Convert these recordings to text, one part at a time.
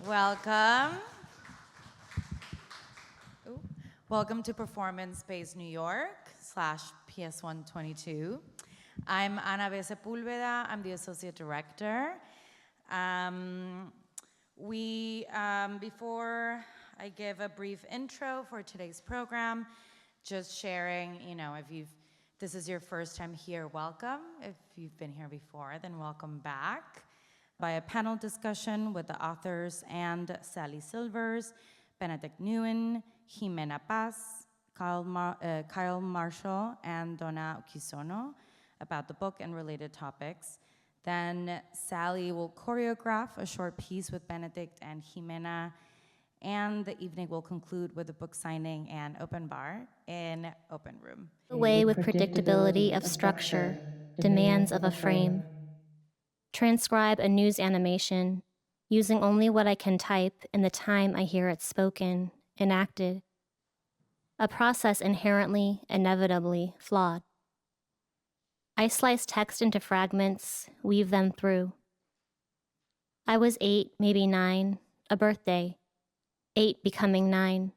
Welcome. Welcome to Performance Space New York / PS122. I'm Ana B. Sepúlveda. I'm the Associate Director. Before I give a brief intro for today's program, just sharing, if this is your first time here, welcome. If you've been here before, then welcome back. By a panel discussion with the authors and Sally Silvers, Benedict Nguyễn, Jimena Paz, Kyle Marshall, and Donna Uchizono about the book and related topics. Then Sally will choreograph a short piece with Benedict and Jimena, and the evening will conclude with a book signing and open bar in Open Room. Away with predictability of structure, demands of a frame. Transcribe a news animation, using only what I can type in the time I hear it spoken, enacted. A process inherently, inevitably flawed. I slice text into fragments, weave them through. I was 8, maybe 9, a birthday. 8 becoming 9.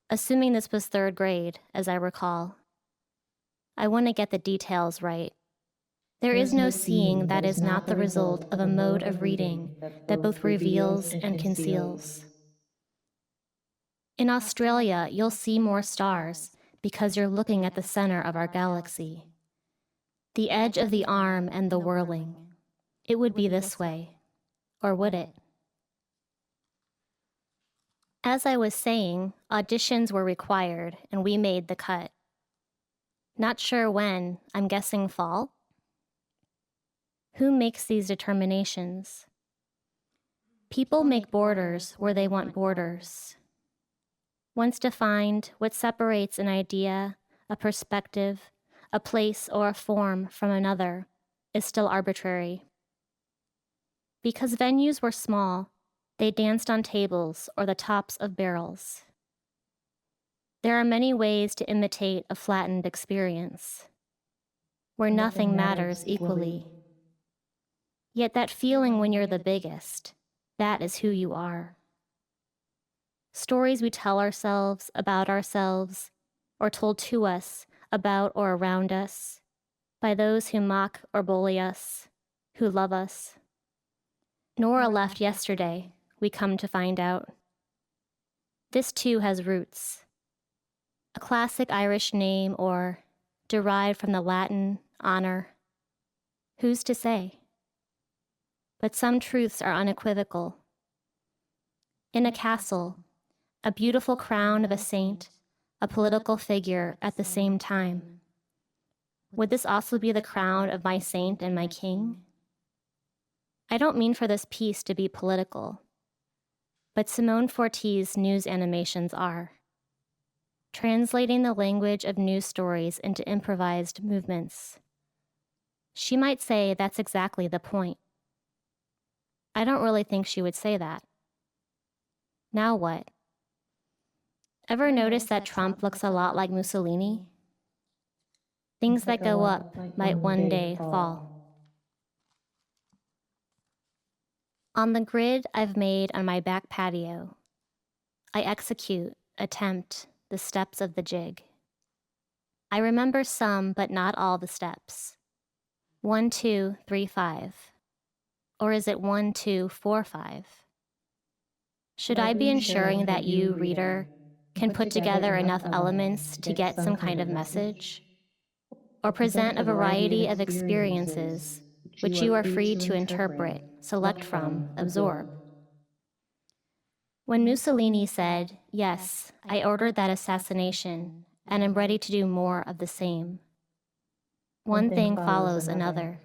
Assuming this was 3rd grade, as I recall. I want to get the details right. There is no seeing that is not the result of a mode of reading that both reveals and conceals. In Australia, you'll see more stars because you're looking at the center of our galaxy. The edge of the arm and the whirling. It would be this way. Or would it? As I was saying, auditions were required and we made the cut. Not sure when, I'm guessing fall? Who makes these determinations? People make borders where they want borders. Once defined, what separates an idea, a perspective, a place or a form from another is still arbitrary. Because venues were small, they danced on tables or the tops of barrels. There are many ways to imitate a flattened experience, where nothing matters equally. Yet that feeling when you're the biggest, that is who you are. Stories we tell ourselves, about ourselves, or told to us, about or around us, by those who mock or bully us, who love us. Nora left yesterday, we come to find out. This too has roots. A classic Irish name or derived from the Latin honor. Who's to say? But some truths are unequivocal. In a castle, a beautiful crown of a saint, a political figure at the same time. Would this also be the crown of my saint and my king? I don't mean for this piece to be political, but Simone Forti's news animations are. Translating the language of news stories into improvised movements. She might say that's exactly the point. I don't really think she would say that. Now what? Ever notice that Trump looks a lot like Mussolini? Things that go up might one day fall. On the grid I've made on my back patio, I attempt the steps of the jig. I remember some, but not all the steps. 1, 2, 3, 5. Or is it 1, 2, 4, 5? Should I be ensuring that you, reader, can put together enough elements to get some kind of message? Or present a variety of experiences which you are free to interpret, select from, absorb? When Mussolini said, "Yes, I ordered that assassination, and am ready to do more of the same," one thing follows another.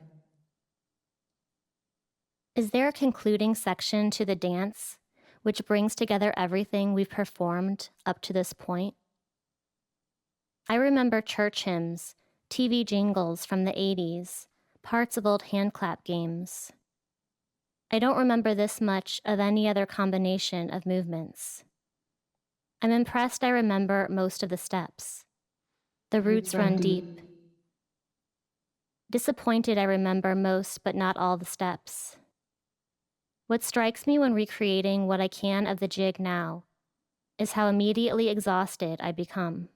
Is there a concluding section to the dance which brings together everything we've performed up to this point? I remember church hymns, TV jingles from the 80s, parts of old handclap games. I don't remember this much of any other combination of movements. I'm impressed I remember most of the steps. The roots run deep. Disappointed I remember most but not all the steps. What strikes me when recreating what I can of the jig now is how immediately exhausted I become.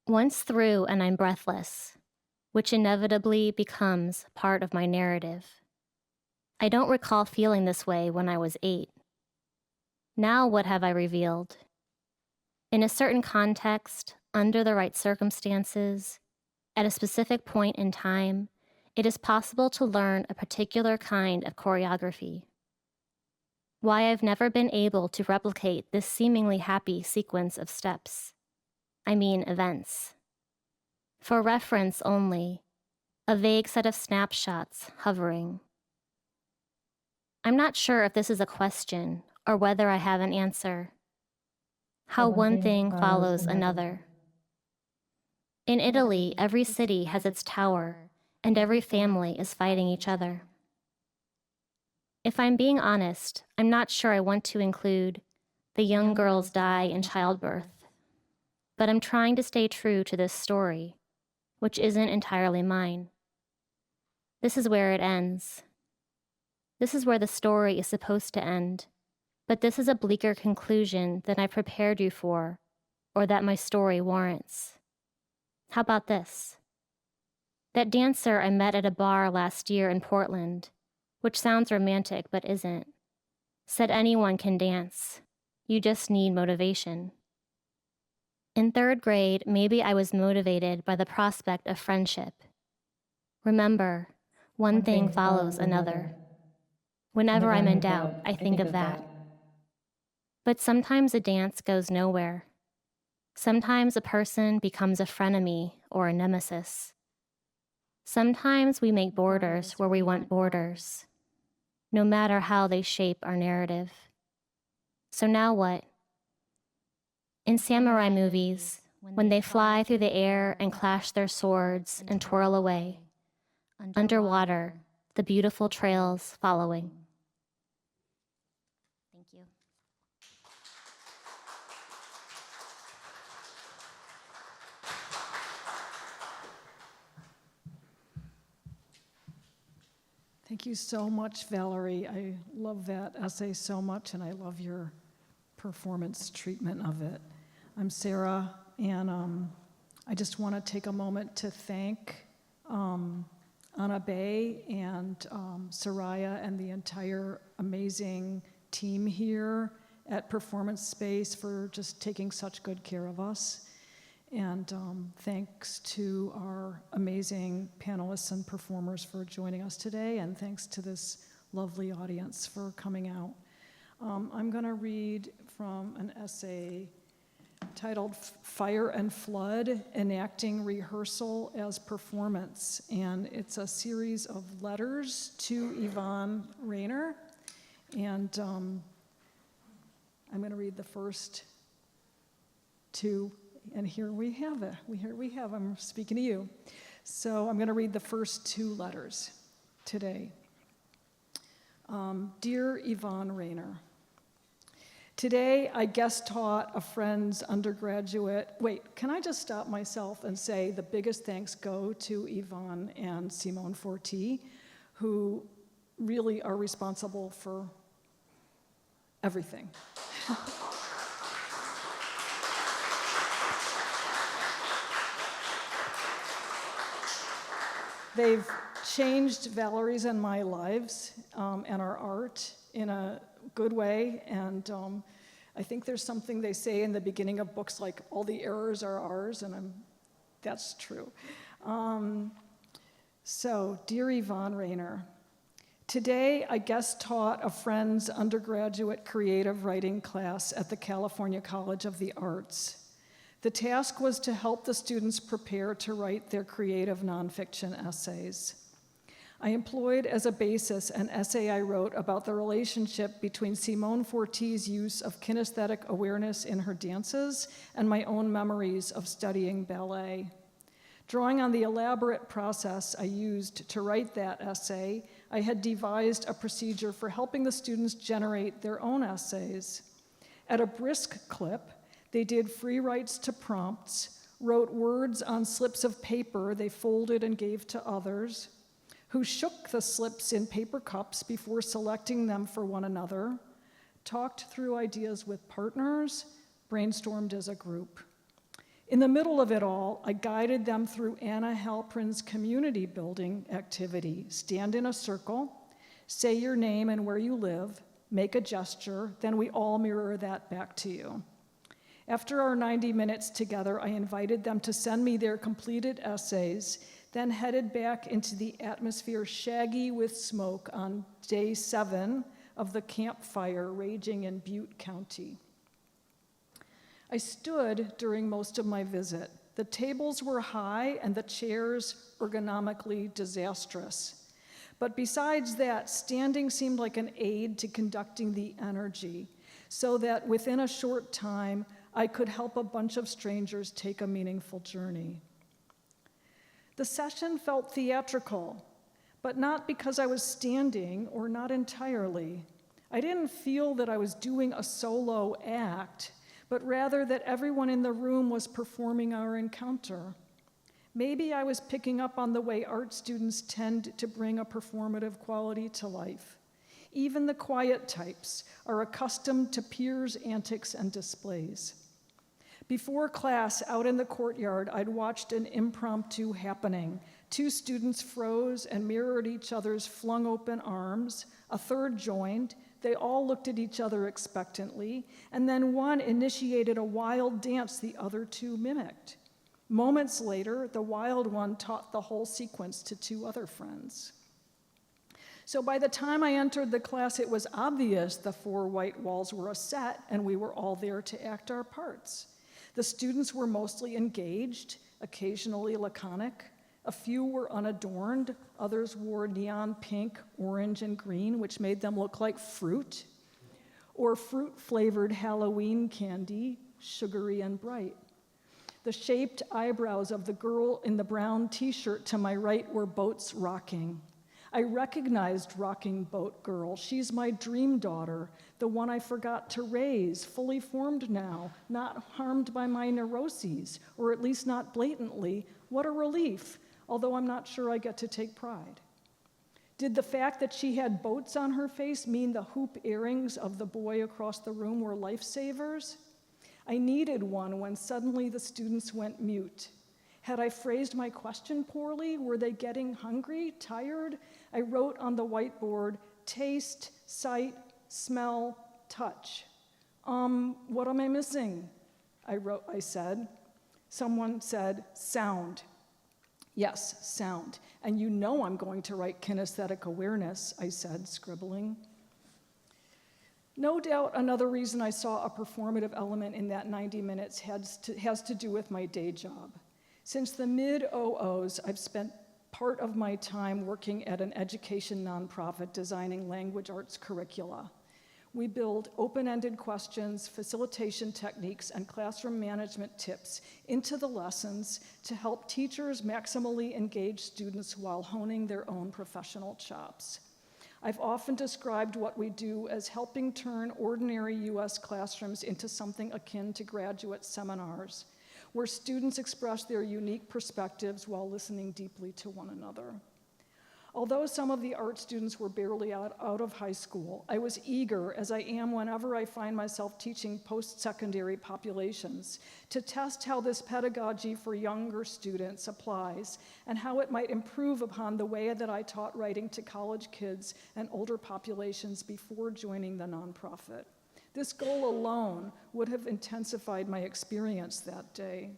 Once through and I'm breathless, which inevitably becomes part of my narrative. I don't recall feeling this way when I was 8. Now what have I revealed? In a certain context, under the right circumstances, at a specific point in time, it is possible to learn a particular kind of choreography. Why I've never been able to replicate this seemingly happy sequence of steps. I mean events. For reference only, a vague set of snapshots hovering. I'm not sure if this is a question or whether I have an answer. How one thing follows another. In Italy, every city has its tower, and every family is fighting each other. If I'm being honest, I'm not sure I want to include the young girls die in childbirth, but I'm trying to stay true to this story, which isn't entirely mine. This is where it ends. This is where the story is supposed to end, but this is a bleaker conclusion than I prepared you for, or that my story warrants. How about this? That dancer I met at a bar last year in Portland, which sounds romantic but isn't, said anyone can dance. You just need motivation. In 3rd grade, maybe I was motivated by the prospect of friendship. Remember, one thing follows another. Whenever I'm in doubt, I think of that. But sometimes a dance goes nowhere. Sometimes a person becomes a frenemy or a nemesis. Sometimes we make borders where we want borders, no matter how they shape our narrative. So now what? In samurai movies, when they fly through the air and clash their swords and twirl away, underwater, the beautiful trails following. Thank you. Thank you so much, Valerie. I love that essay so much, and I love your performance treatment of it. I'm Sarah, and I just want to take a moment to thank Anna Bay and Soraya and the entire amazing team here at Performance Space for just taking such good care of us. And thanks to our amazing panelists and performers for joining us today, and thanks to this lovely audience for coming out. I'm going to read from an essay titled Fire and Flood, Enacting Rehearsal as Performance. And it's a series of letters to Yvonne Rainer. And I'm going to read the first two. And here we have it. I'm speaking to you. So I'm going to read the first 2 letters today. Dear Yvonne Rainer, today I guest taught a friend's undergraduate. Wait, can I just stop myself and say the biggest thanks go to Yvonne and Simone Forti, who really are responsible for everything. They've changed Valerie's and my lives and our art in a good way, and I think there's something they say in the beginning of books like, all the errors are ours, and that's true. So, dear Yvonne Rainer, today I guest taught a friend's undergraduate creative writing class at the California College of the Arts. The task was to help the students prepare to write their creative nonfiction essays. I employed as a basis an essay I wrote about the relationship between Simone Forti's use of kinesthetic awareness in her dances and my own memories of studying ballet. Drawing on the elaborate process I used to write that essay, I had devised a procedure for helping the students generate their own essays. At a brisk clip, they did free writes to prompts, wrote words on slips of paper they folded and gave to others, who shook the slips in paper cups before selecting them for one another, talked through ideas with partners, brainstormed as a group. In the middle of it all, I guided them through Anna Halprin's community building activity. Stand in a circle, say your name and where you live, make a gesture, then we all mirror that back to you. After our 90 minutes together, I invited them to send me their completed essays, then headed back into the atmosphere shaggy with smoke on day 7 of the campfire raging in Butte County. I stood during most of my visit. The tables were high and the chairs ergonomically disastrous. But besides that, standing seemed like an aid to conducting the energy, so that within a short time, I could help a bunch of strangers take a meaningful journey. The session felt theatrical, but not because I was standing, or not entirely. I didn't feel that I was doing a solo act, but rather that everyone in the room was performing our encounter. Maybe I was picking up on the way art students tend to bring a performative quality to life. Even the quiet types are accustomed to peers' antics and displays. Before class, out in the courtyard, I'd watched an impromptu happening. 2 students froze and mirrored each other's flung open arms. A third joined. They all looked at each other expectantly, and then one initiated a wild dance the other 2 mimicked. Moments later, the wild one taught the whole sequence to 2 other friends. So by the time I entered the class, it was obvious the 4 white walls were a set, and we were all there to act our parts. The students were mostly engaged, occasionally laconic. A few were unadorned. Others wore neon pink, orange, and green, which made them look like fruit, or fruit-flavored Halloween candy, sugary and bright. The shaped eyebrows of the girl in the brown t-shirt to my right were boats rocking. I recognized Rocking Boat Girl. She's my dream daughter, the one I forgot to raise, fully formed now, not harmed by my neuroses, or at least not blatantly. What a relief, although I'm not sure I get to take pride. Did the fact that she had boats on her face mean the hoop earrings of the boy across the room were lifesavers? I needed one when suddenly the students went mute. Had I phrased my question poorly? Were they getting hungry, tired? I wrote on the whiteboard, taste, sight, smell, touch. What am I missing? I said. Someone said, sound. Yes, sound. And you know I'm going to write kinesthetic awareness, I said, scribbling. No doubt another reason I saw a performative element in that 90 minutes has to do with my day job. Since the mid-00s, I've spent part of my time working at an education nonprofit designing language arts curricula. We build open-ended questions, facilitation techniques, and classroom management tips into the lessons to help teachers maximally engage students while honing their own professional chops. I've often described what we do as helping turn ordinary US classrooms into something akin to graduate seminars, where students express their unique perspectives while listening deeply to one another. Although some of the art students were barely out of high school, I was eager, as I am whenever I find myself teaching post-secondary populations, to test how this pedagogy for younger students applies and how it might improve upon the way that I taught writing to college kids and older populations before joining the nonprofit. This goal alone would have intensified my experience that day.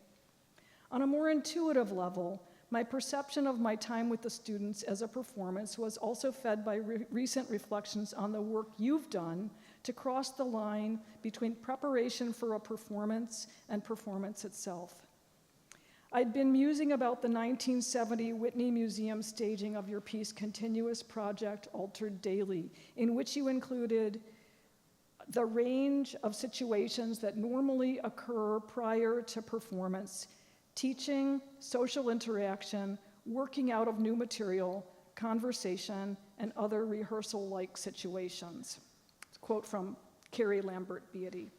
On a more intuitive level, my perception of my time with the students as a performance was also fed by recent reflections on the work you've done to cross the line between preparation for a performance and performance itself. I'd been musing about the 1970 Whitney Museum staging of your piece, Continuous Project Altered Daily, in which you included the range of situations that normally occur prior to performance: teaching, social interaction, working out of new material, conversation, and other rehearsal-like situations. It's a quote from Carrie Lambert Beatty.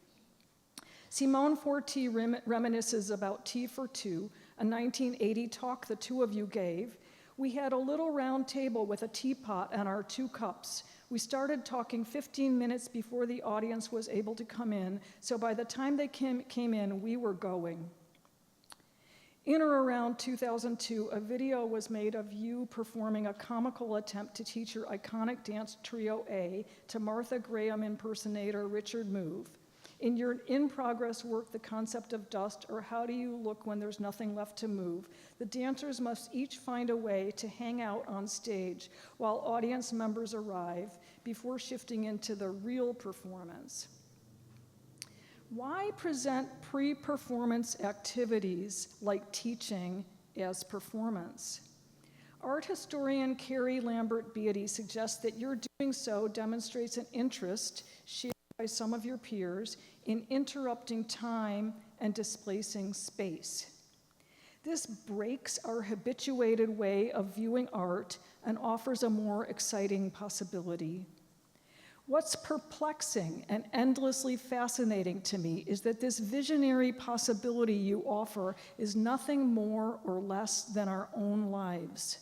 Simone Forti reminisces about Tea for Two, a 1980 talk the two of you gave, We had a little round table with a teapot and our 2 cups. We started talking 15 minutes before the audience was able to come in, so by the time they came in, we were going. In or around 2002, a video was made of you performing a comical attempt to teach your iconic dance Trio A to Martha Graham impersonator Richard Move. In your in-progress work, The Concept of Dust, or How Do You Look When There's Nothing Left to Move, the dancers must each find a way to hang out on stage while audience members arrive before shifting into the real performance. Why present pre-performance activities like teaching as performance? Art historian Carrie Lambert Beatty suggests that your doing so demonstrates an interest shared by some of your peers in interrupting time and displacing space. This breaks our habituated way of viewing art and offers a more exciting possibility. What's perplexing and endlessly fascinating to me is that this visionary possibility you offer is nothing more or less than our own lives.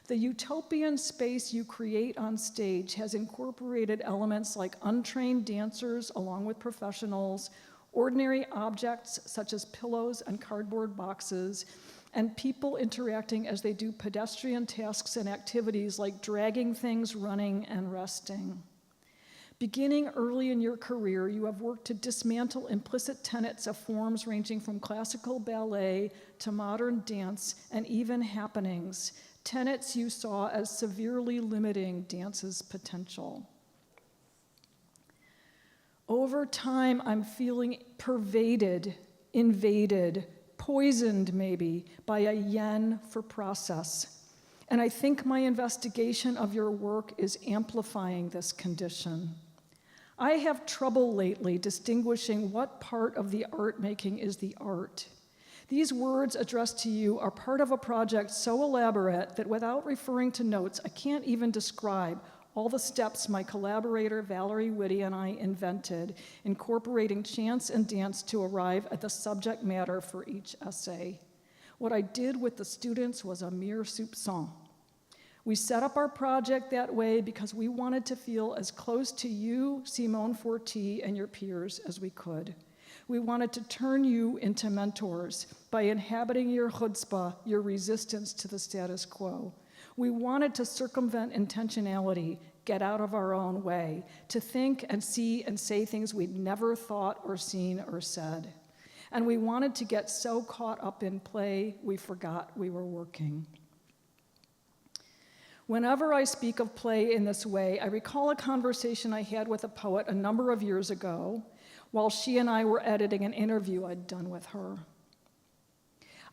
The utopian space you create on stage has incorporated elements like untrained dancers along with professionals, ordinary objects such as pillows and cardboard boxes, and people interacting as they do pedestrian tasks and activities like dragging things, running, and resting. Beginning early in your career, you have worked to dismantle implicit tenets of forms ranging from classical ballet to modern dance and even happenings, tenets you saw as severely limiting dance's potential. Over time, I'm feeling pervaded, invaded, poisoned maybe, by a yen for process. And I think my investigation of your work is amplifying this condition. I have trouble lately distinguishing what part of the art making is the art. These words addressed to you are part of a project so elaborate that without referring to notes, I can't even describe all the steps my collaborator Valerie Witte and I invented, incorporating chance and dance to arrive at the subject matter for each essay. What I did with the students was a mere soupçon. We set up our project that way because we wanted to feel as close to you, Simone Forti, and your peers as we could. We wanted to turn you into mentors by inhabiting your chutzpah, your resistance to the status quo. We wanted to circumvent intentionality, get out of our own way, to think and see and say things we'd never thought or seen or said. And we wanted to get so caught up in play, we forgot we were working. Whenever I speak of play in this way, I recall a conversation I had with a poet a number of years ago while she and I were editing an interview I'd done with her.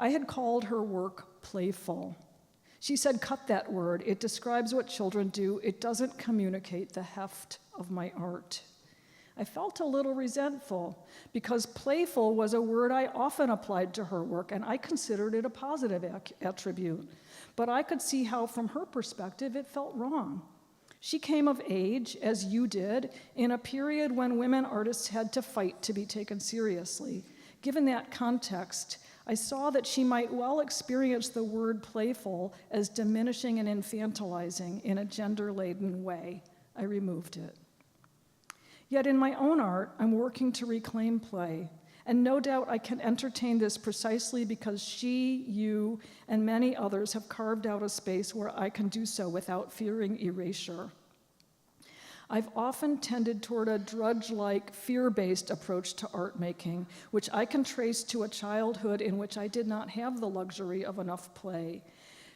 I had called her work playful. She said, "Cut that word. It describes what children do. It doesn't communicate the heft of my art." I felt a little resentful because playful was a word I often applied to her work, and I considered it a positive attribute. But I could see how, from her perspective, it felt wrong. She came of age, as you did, in a period when women artists had to fight to be taken seriously. Given that context, I saw that she might well experience the word playful as diminishing and infantilizing in a gender-laden way. I removed it. Yet in my own art, I'm working to reclaim play. And no doubt I can entertain this precisely because she, you, and many others have carved out a space where I can do so without fearing erasure. I've often tended toward a drudge-like, fear-based approach to art making, which I can trace to a childhood in which I did not have the luxury of enough play.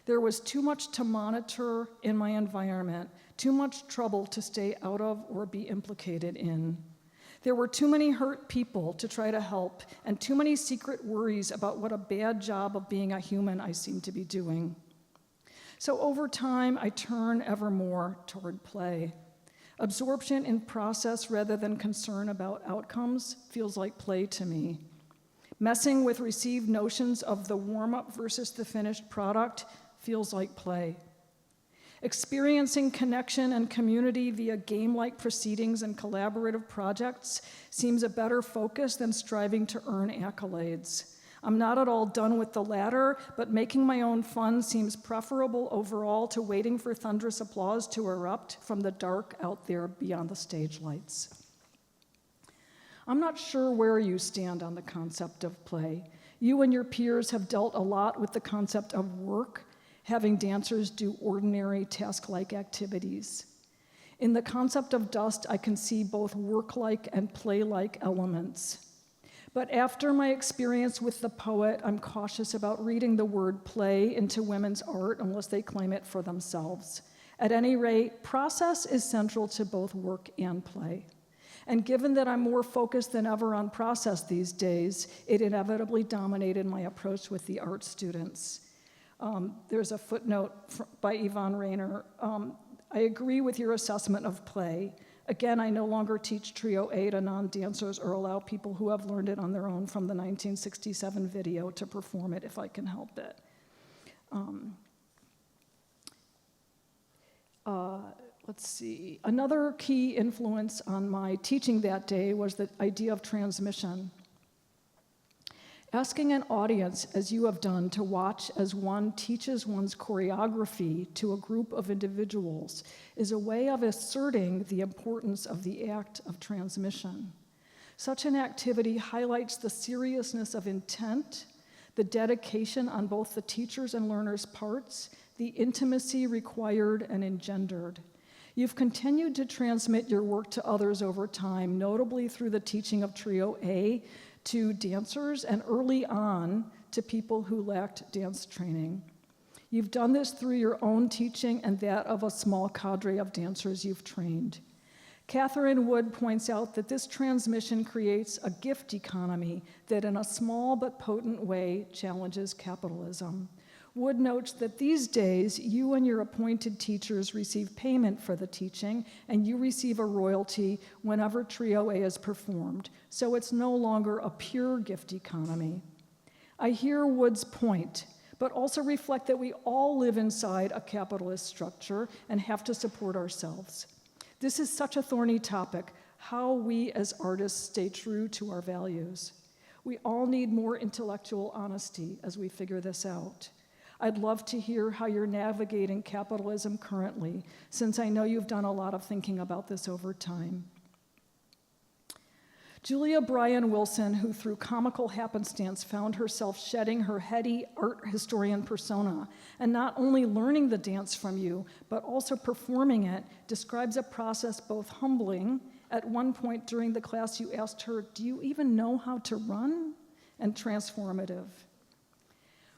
There was too much to monitor in my environment, too much trouble to stay out of or be implicated in. There were too many hurt people to try to help, and too many secret worries about what a bad job of being a human I seemed to be doing. So over time, I turn ever more toward play. Absorption in process rather than concern about outcomes feels like play to me. Messing with received notions of the warm-up versus the finished product feels like play. Experiencing connection and community via game-like proceedings and collaborative projects seems a better focus than striving to earn accolades. I'm not at all done with the latter, but making my own fun seems preferable overall to waiting for thunderous applause to erupt from the dark out there beyond the stage lights. I'm not sure where you stand on the concept of play. You and your peers have dealt a lot with the concept of work, having dancers do ordinary task-like activities. In the concept of dust, I can see both work-like and play-like elements. But after my experience with the poet, I'm cautious about reading the word play into women's art unless they claim it for themselves. At any rate, process is central to both work and play. And given that I'm more focused than ever on process these days, it inevitably dominated my approach with the art students. There's a footnote by Yvonne Rayner. I agree with your assessment of play. Again, I no longer teach Trio A to non-dancers or allow people who have learned it on their own from the 1967 video to perform it if I can help it. Let's see. Another key influence on my teaching that day was the idea of transmission. Asking an audience, as you have done, to watch as one teaches one's choreography to a group of individuals is a way of asserting the importance of the act of transmission. Such an activity highlights the seriousness of intent, the dedication on both the teachers' and learners' parts, the intimacy required and engendered. You've continued to transmit your work to others over time, notably through the teaching of Trio A to dancers and early on to people who lacked dance training. You've done this through your own teaching and that of a small cadre of dancers you've trained. Catherine Wood points out that this transmission creates a gift economy that in a small but potent way challenges capitalism. Wood notes that these days, you and your appointed teachers receive payment for the teaching, and you receive a royalty whenever Trio A is performed, so it's no longer a pure gift economy. I hear Wood's point, but also reflect that we all live inside a capitalist structure and have to support ourselves. This is such a thorny topic, how we as artists stay true to our values. We all need more intellectual honesty as we figure this out. I'd love to hear how you're navigating capitalism currently, since I know you've done a lot of thinking about this over time. Julia Bryan Wilson, who through comical happenstance found herself shedding her heady art historian persona and not only learning the dance from you, but also performing it, describes a process both humbling. At one point during the class, you asked her, "Do you even know how to run?" and transformative.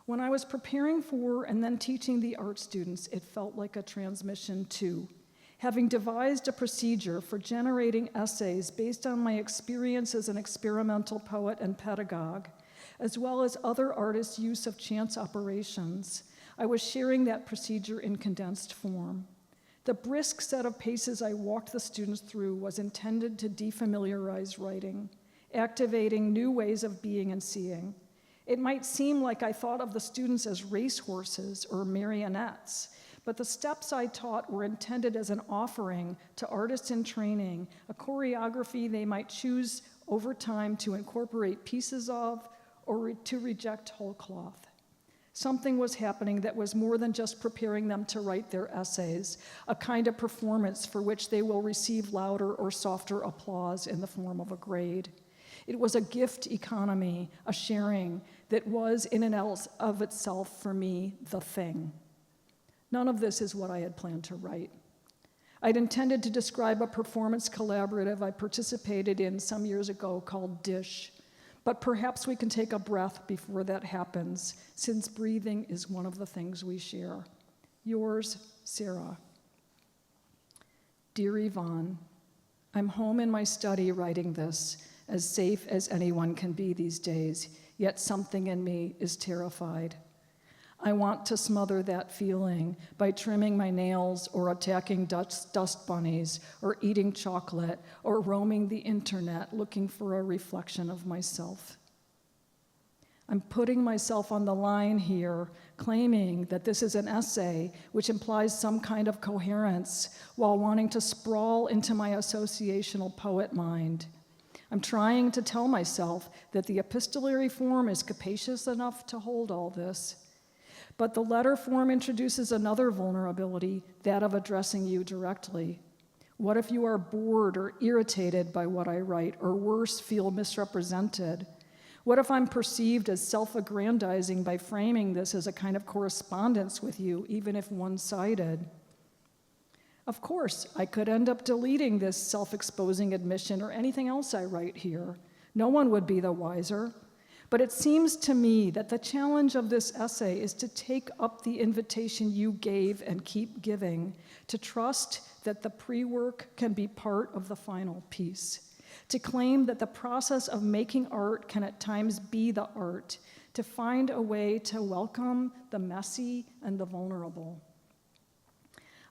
When I was preparing for and then teaching the art students, it felt like a transmission too. Having devised a procedure for generating essays based on my experience as an experimental poet and pedagogue, as well as other artists' use of chance operations, I was sharing that procedure in condensed form. The brisk set of paces I walked the students through was intended to defamiliarize writing, activating new ways of being and seeing. It might seem like I thought of the students as racehorses or marionettes, but the steps I taught were intended as an offering to artists in training, a choreography they might choose over time to incorporate pieces of or to reject whole cloth. Something was happening that was more than just preparing them to write their essays, a kind of performance for which they will receive louder or softer applause in the form of a grade. It was a gift economy, a sharing that was in and of itself, for me, the thing. None of this is what I had planned to write. I'd intended to describe a performance collaborative I participated in some years ago called Dish, but perhaps we can take a breath before that happens, since breathing is one of the things we share. Yours, Sarah. Dear Yvonne, I'm home in my study writing this, as safe as anyone can be these days, yet something in me is terrified. I want to smother that feeling by trimming my nails or attacking dust bunnies or eating chocolate or roaming the internet looking for a reflection of myself. I'm putting myself on the line here, claiming that this is an essay which implies some kind of coherence while wanting to sprawl into my associational poet mind. I'm trying to tell myself that the epistolary form is capacious enough to hold all this. But the letter form introduces another vulnerability, that of addressing you directly. What if you are bored or irritated by what I write, or worse, feel misrepresented? What if I'm perceived as self-aggrandizing by framing this as a kind of correspondence with you, even if one-sided? Of course, I could end up deleting this self-exposing admission or anything else I write here. No one would be the wiser. But it seems to me that the challenge of this essay is to take up the invitation you gave and keep giving, to trust that the pre-work can be part of the final piece, to claim that the process of making art can at times be the art, to find a way to welcome the messy and the vulnerable.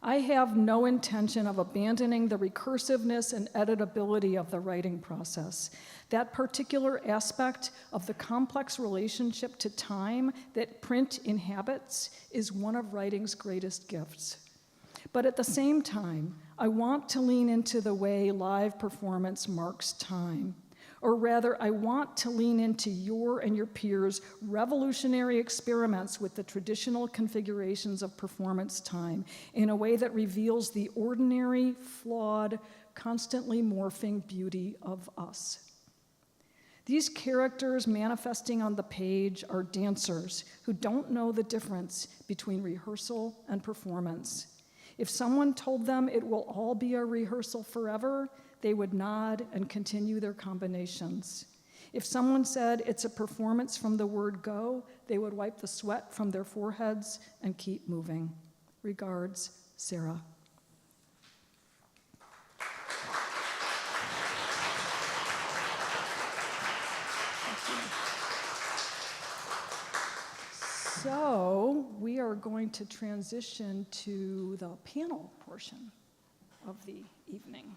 I have no intention of abandoning the recursiveness and editability of the writing process. That particular aspect of the complex relationship to time that print inhabits is one of writing's greatest gifts. But at the same time, I want to lean into the way live performance marks time. Or rather, I want to lean into your and your peers' revolutionary experiments with the traditional configurations of performance time in a way that reveals the ordinary, flawed, constantly morphing beauty of us. These characters manifesting on the page are dancers who don't know the difference between rehearsal and performance. If someone told them it will all be a rehearsal forever, they would nod and continue their combinations. If someone said it's a performance from the word go, they would wipe the sweat from their foreheads and keep moving. Regards, Sarah. So we are going to transition to the panel portion of the evening.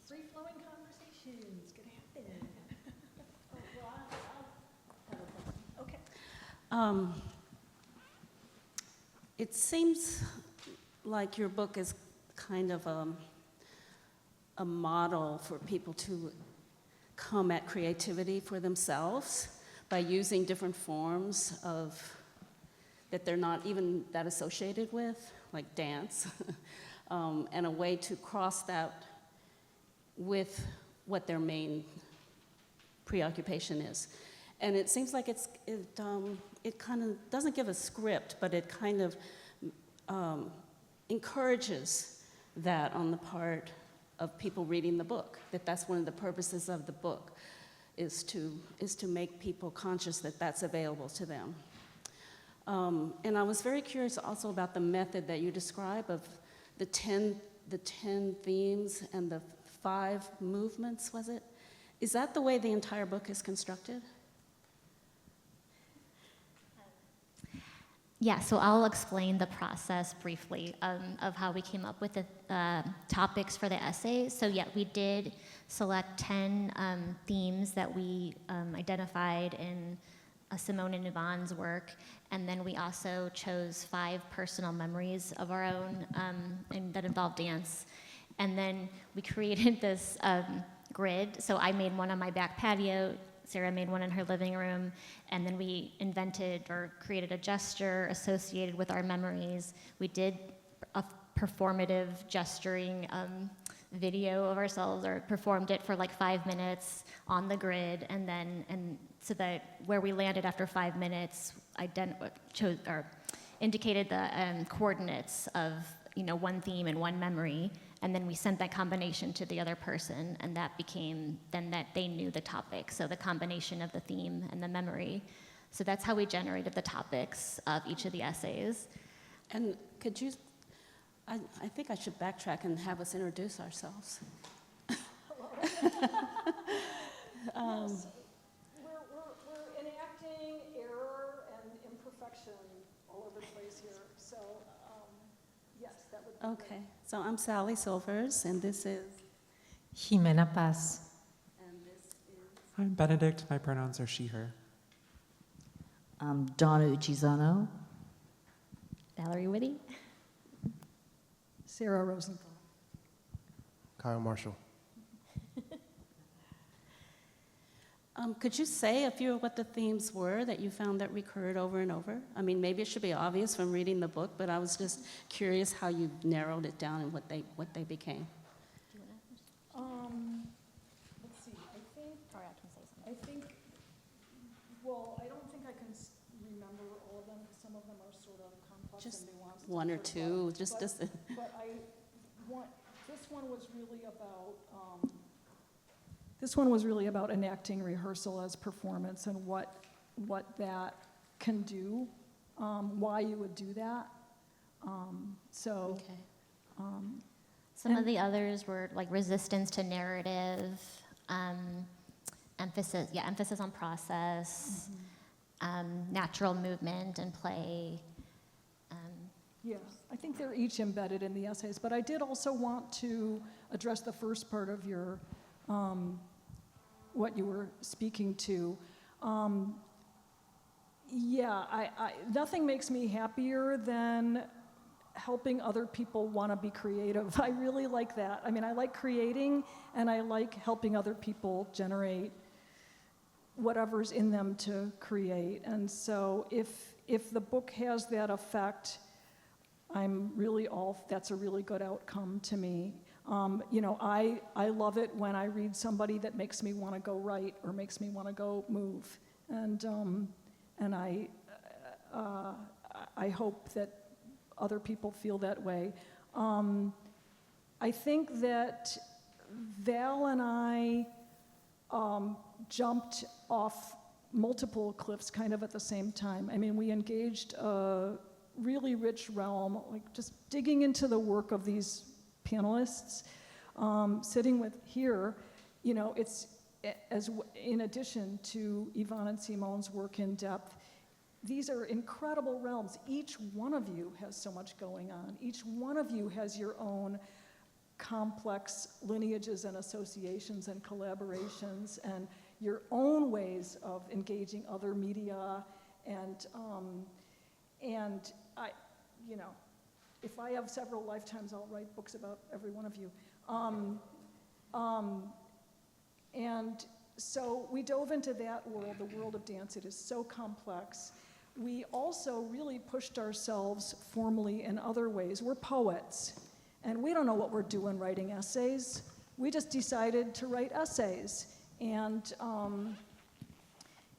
Free-flowing conversations can happen. Okay. It seems like your book is kind of a model for people to come at creativity for themselves by using different forms that they're not even that associated with, like dance, and a way to cross that with what their main preoccupation is. And it seems like it kind of doesn't give a script, but it kind of encourages that on the part of people reading the book, that's one of the purposes of the book, is to make people conscious that that's available to them. And I was very curious also about the method that you describe of the 10 themes and the 5 movements, was it? Is that the way the entire book is constructed? Yeah, so I'll explain the process briefly of how we came up with the topics for the essay. So yeah, we did select 10 themes that we identified in Simone and Yvonne's work, and then we also chose 5 personal memories of our own and that involved dance. And then we created this grid. So I made one on my back patio, Sarah made one in her living room, and then we invented or created a gesture associated with our memories. We did a performative gesturing video of ourselves, or performed it for like 5 minutes on the grid, and so that where we landed after 5 minutes, indicated the coordinates of one theme and one memory, and then we sent that combination to the other person, and that became then that they knew the topic. So the combination of the theme and the memory. So that's how we generated the topics of each of the essays. And could you, I think I should backtrack and have us introduce ourselves. Yes. We're enacting error and imperfection all over the place here. So, yes, that would be Okay, so I'm Sally Silvers, and this is, Jimena Paz. and this is, I'm Benedict. My pronouns are she, her. Donna Uchizono. Valerie Witte. Sarah Rosenthal. Kyle Marshall. could you say a few of what the themes were that you found that recurred over and over? I mean, maybe it should be obvious from reading the book, but I was just curious how you narrowed it down and what they became. Let's see. I think. Well, I don't think I can remember all of them. Some of them are sort of complex Just and nuanced. one or two, just But this one was really about. This one was really about enacting rehearsal as performance and what that can do, why you would do that. Okay. Some of the others were like resistance to narrative, emphasis on process, natural movement and play. Yeah, I think they're each embedded in the essays, but I did also want to address the first part of your, what you were speaking to. Nothing makes me happier than helping other people want to be creative. I really like that. I mean, I like creating, and I like helping other people generate whatever's in them to create. And so if the book has that effect, that's a really good outcome to me. I love it when I read somebody that makes me want to go write or makes me want to go move. And I hope that other people feel that way. I think that Val and I jumped off multiple cliffs kind of at the same time. I mean, we engaged a really rich realm, like just digging into the work of these panelists, sitting with here, it's in addition to Yvonne and Simone's work in depth, these are incredible realms. Each one of you has so much going on. Each one of you has your own complex lineages and associations and collaborations and your own ways of engaging other media and I, if I have several lifetimes, I'll write books about every one of you. And so we dove into that world, the world of dance. It is so complex. We also really pushed ourselves formally in other ways. We're poets, and we don't know what we're doing writing essays. We just decided to write essays. And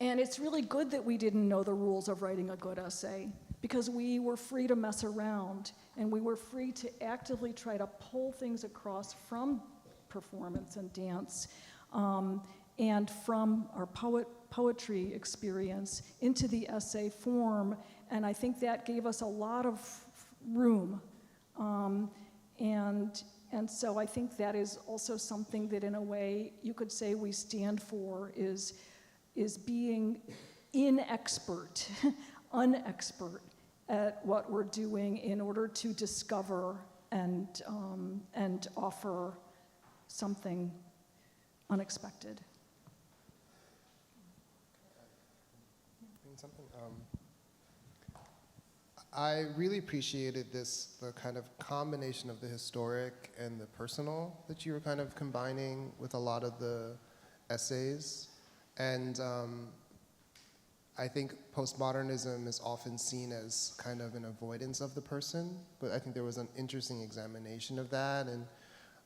it's really good that we didn't know the rules of writing a good essay, because we were free to mess around, and we were free to actively try to pull things across from performance and dance, and from our poetry experience into the essay form, and I think that gave us a lot of room. And so I think that is also something that in a way you could say we stand for is being inexpert, unexpert at what we're doing in order to discover and offer something unexpected. I really appreciated the kind of combination of the historic and the personal that you were kind of combining with a lot of the essays. And I think postmodernism is often seen as kind of an avoidance of the person, but I think there was an interesting examination of that, and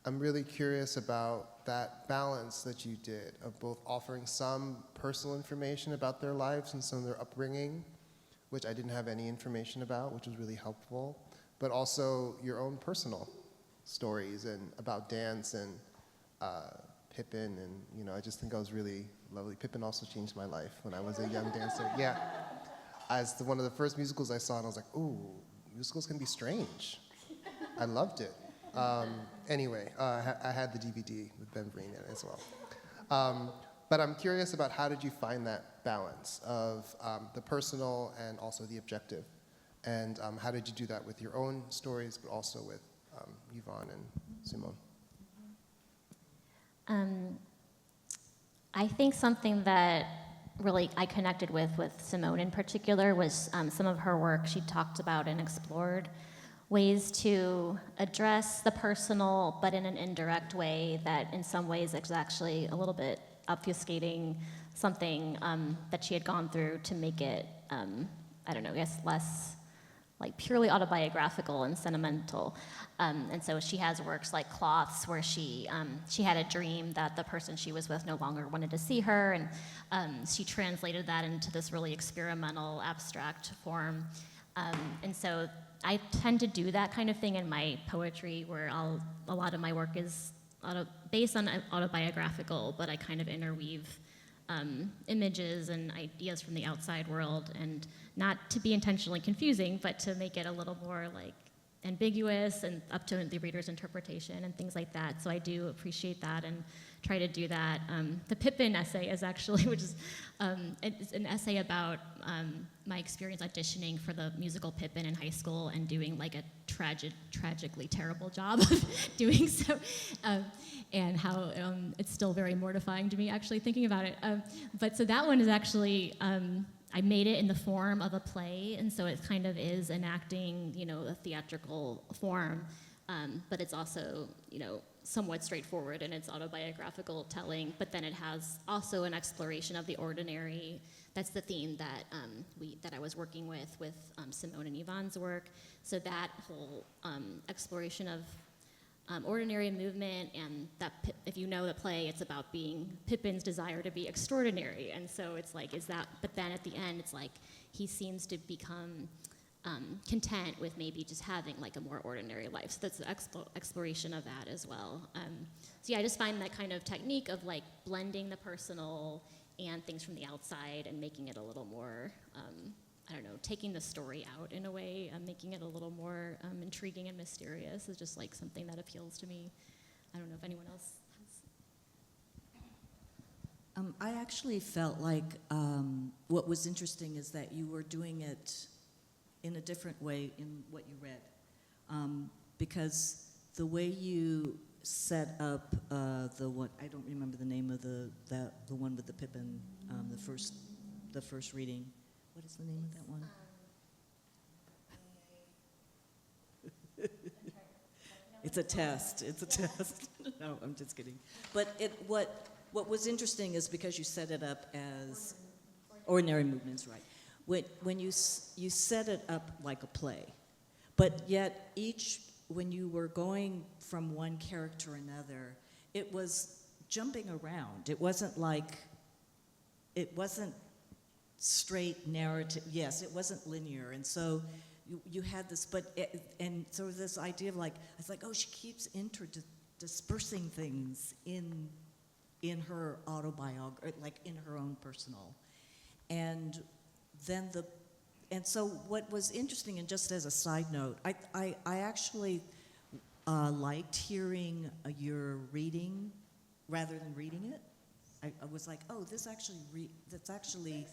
I'm really curious about that balance that you did of both offering some personal information about their lives and some of their upbringing, which I didn't have any information about, which was really helpful, but also your own personal stories and about dance and Pippin, and I just think I was really lovely. Pippin also changed my life when I was a young dancer. Yeah, as one of the first musicals I saw, and I was like, ooh, musicals can be strange. I loved it. Anyway, I had the DVD with Ben Vereen in it as well. But I'm curious about how did you find that balance of the personal and also the objective? And how did you do that with your own stories, but also with Yvonne and Simone? I think something that really I connected with Simone in particular was some of her work. She talked about and explored ways to address the personal, but in an indirect way that in some ways is actually a little bit obfuscating something that she had gone through to make it, I don't know, I guess less like purely autobiographical and sentimental. And so she has works like Cloths, where she had a dream that the person she was with no longer wanted to see her, and she translated that into this really experimental, abstract form. And so I tend to do that kind of thing in my poetry, where a lot of my work is based on autobiographical, but I kind of interweave images and ideas from the outside world, and not to be intentionally confusing, but to make it a little more like ambiguous and up to the reader's interpretation and things like that. So I do appreciate that and try to do that. The Pippin essay is actually, which is it's an essay about my experience auditioning for the musical Pippin in high school and doing like a tragically terrible job of doing so, and how it's still very mortifying to me actually thinking about it. But so that one is actually, I made it in the form of a play, and so it kind of is enacting, a theatrical form, but it's also, somewhat straightforward in its autobiographical telling, but then it has also an exploration of the ordinary. That's the theme that that I was working with Simone and Yvonne's work. So that whole exploration of ordinary movement, and that if you know the play, it's about being Pippin's desire to be extraordinary, and so it's like, is that? But then at the end, it's like he seems to become content with maybe just having like a more ordinary life. So that's the exploration of that as well. So yeah, I just find that kind of technique of like blending the personal and things from the outside and making it a little more, I don't know, taking the story out in a way, making it a little more intriguing and mysterious is just like something that appeals to me. I don't know if anyone else has. I actually felt like what was interesting is that you were doing it in a different way in what you read, because the way you set up the one, I don't remember the name of the one with the Pippin, the first reading. What is the name of that one? It's a test. It's a test. No, I'm just kidding. But what was interesting is because you set it up as ordinary movements, right? When you set it up like a play, but yet when you were going from one character to another, it was jumping around. It wasn't straight narrative. Yes, it wasn't linear, and so you had this, and so this idea of like, it's like, oh, she keeps dispersing things in her autobiography, like in her own personal, and then and so what was interesting, and just as a side note, I actually liked hearing your reading rather than reading it. I was like, oh, that's actually,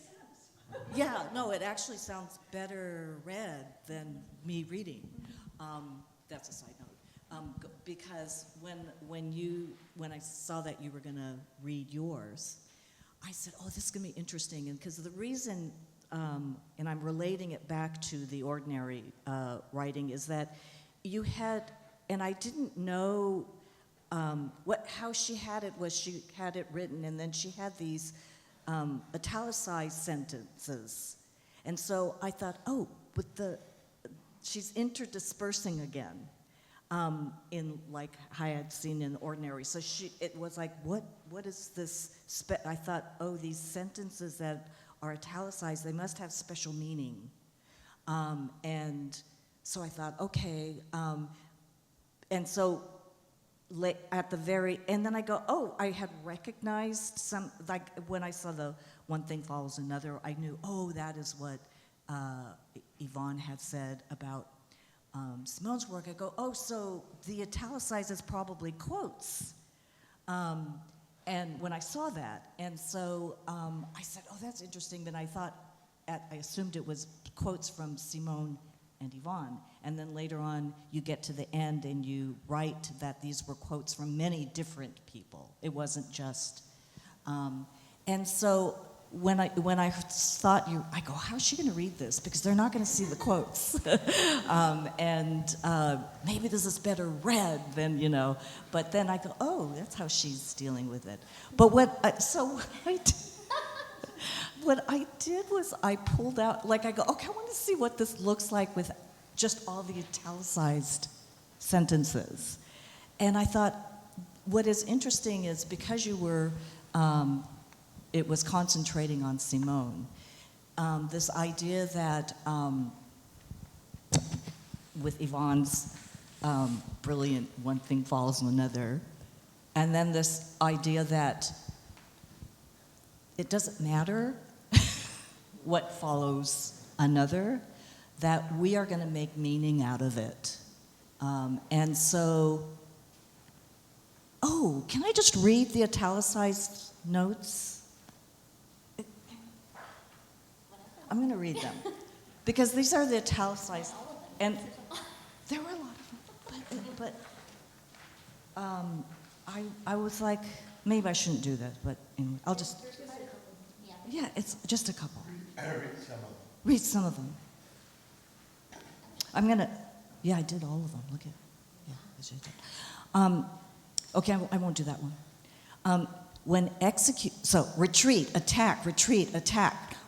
yeah, no, it actually sounds better read than me reading. That's a side note. Because when I saw that you were gonna read yours, I said, oh, this is gonna be interesting, and because the reason, and I'm relating it back to the ordinary writing, is that you had, and I didn't know how she had it. Was she had it written, and then she had these italicized sentences, and so I thought, oh, but she's interdispersing again, in like I had seen in ordinary. So it was like, what is this? I thought, oh, these sentences that are italicized, they must have special meaning. And so I thought, okay, and so at the very, and then I go, oh, I had recognized some, like when I saw the one thing follows another, I knew, oh, that is what Yvonne had said about Simone's work. I go, oh, so the italicized is probably quotes. And when I saw that, and so I said, oh, that's interesting. Then I thought, I assumed it was quotes from Simone and Yvonne. And then later on, you get to the end and you write that these were quotes from many different people. It wasn't just, and so when I thought I go, how's she going to read this? Because they're not going to see the quotes. And maybe this is better read than, you know. But then I go, oh, that's how she's dealing with it. But what I did was I pulled out, like I go, okay, I want to see what this looks like with just all the italicized sentences. And I thought, what is interesting is because you were, it was concentrating on Simone, this idea that with Yvonne's brilliant one thing follows another, and then this idea that it doesn't matter what follows another, that we are going to make meaning out of it. And so, oh, can I just read the italicized notes? I'm going to read them. Because these are the italicized, and there were a lot of them, but I was like, maybe I shouldn't do that, but anyway, I'll just, yeah, it's just a couple. Read some of them. I'm gonna, yeah, I did all of them, look at, yeah, I should did. Okay, I won't do that one. Retreat, attack.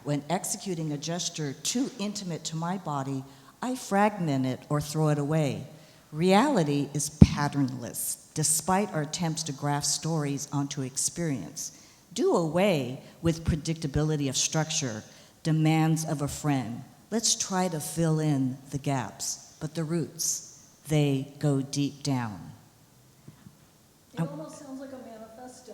When executing a gesture too intimate to my body, I fragment it or throw it away. Reality is patternless, despite our attempts to graft stories onto experience. Do away with predictability of structure, demands of a friend. Let's try to fill in the gaps, but the roots, they go deep down. It almost sounds like a manifesto.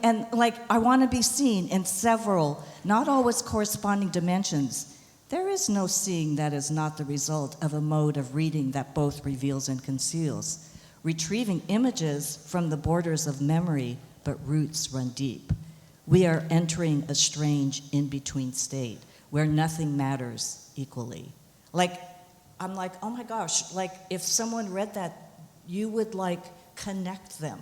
And like, I want to be seen in several, not always corresponding dimensions. There is no seeing that is not the result of a mode of reading that both reveals and conceals. Retrieving images from the borders of memory, but roots run deep. We are entering a strange in-between state where nothing matters equally. Like, I'm like, oh my gosh, like if someone read that, you would like connect them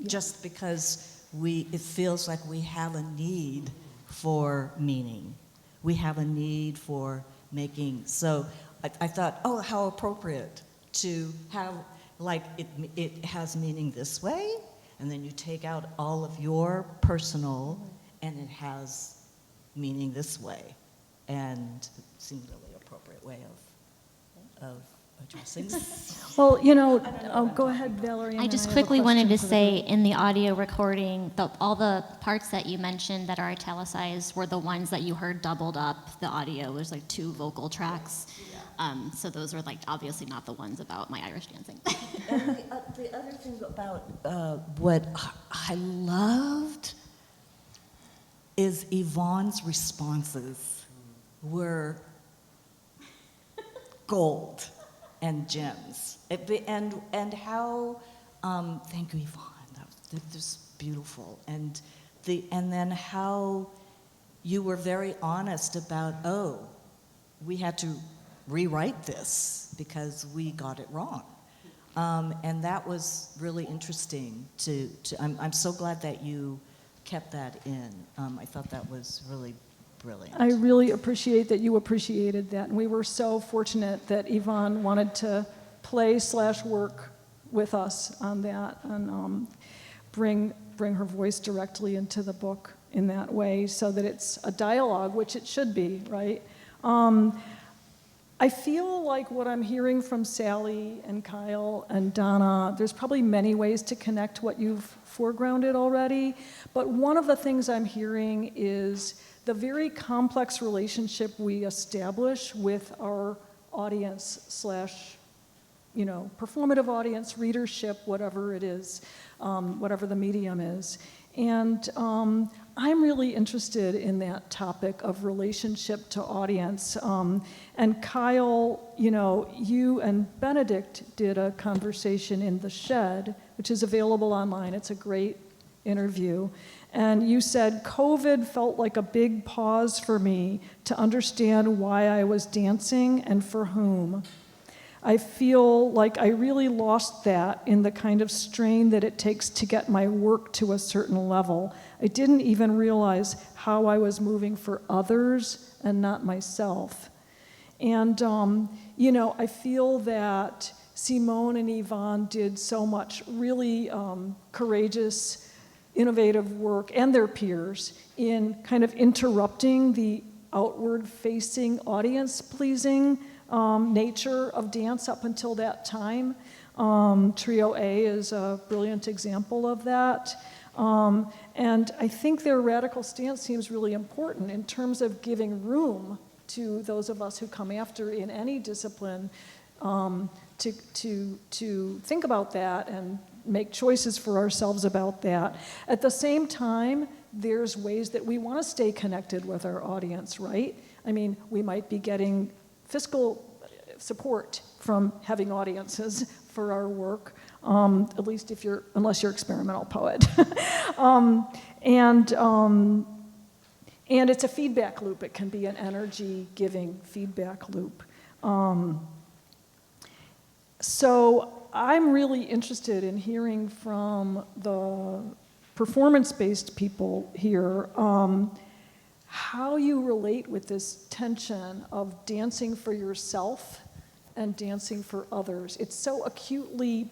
just because it feels like we have a need for meaning. We have a need for making, so I thought, oh, how appropriate to have, like, it has meaning this way, and then you take out all of your personal, and it has meaning this way. And it seemed a really appropriate way of addressing this. Well, go ahead, Valerie. I just quickly wanted to say in the audio recording, all the parts that you mentioned that are italicized were the ones that you heard doubled up. The audio was like 2 vocal tracks. So those are like obviously not the ones about my Irish dancing. And the other thing about what I loved is Yvonne's responses were gold and gems. And how, thank you, Yvonne, that was just beautiful. And then how you were very honest about, oh, we had to rewrite this because we got it wrong. And that was really interesting I'm so glad that you kept that in. I thought that was really brilliant. I really appreciate that you appreciated that. And we were so fortunate that Yvonne wanted to play/work with us on that and bring her voice directly into the book in that way so that it's a dialogue, which it should be, right? I feel like what I'm hearing from Sally and Kyle and Donna, there's probably many ways to connect what you've foregrounded already, but one of the things I'm hearing is the very complex relationship we establish with our audience slash, performative audience, readership, whatever it is, whatever the medium is. And I'm really interested in that topic of relationship to audience. And Kyle, you and Benedict did a conversation in The Shed, which is available online. It's a great interview. And you said, COVID felt like a big pause for me to understand why I was dancing and for whom. I feel like I really lost that in the kind of strain that it takes to get my work to a certain level. I didn't even realize how I was moving for others and not myself. And, I feel that Simone and Yvonne did so much really courageous, innovative work, and their peers, in kind of interrupting the outward-facing, audience-pleasing nature of dance up until that time. Trio A is a brilliant example of that. And I think their radical stance seems really important in terms of giving room to those of us who come after in any discipline to think about that and make choices for ourselves about that. At the same time, there's ways that we want to stay connected with our audience, right? I mean, we might be getting fiscal support from having audiences for our work, at least unless you're experimental poet. And it's a feedback loop. It can be an energy-giving feedback loop. So I'm really interested in hearing from the performance-based people here how you relate with this tension of dancing for yourself and dancing for others. It's so acutely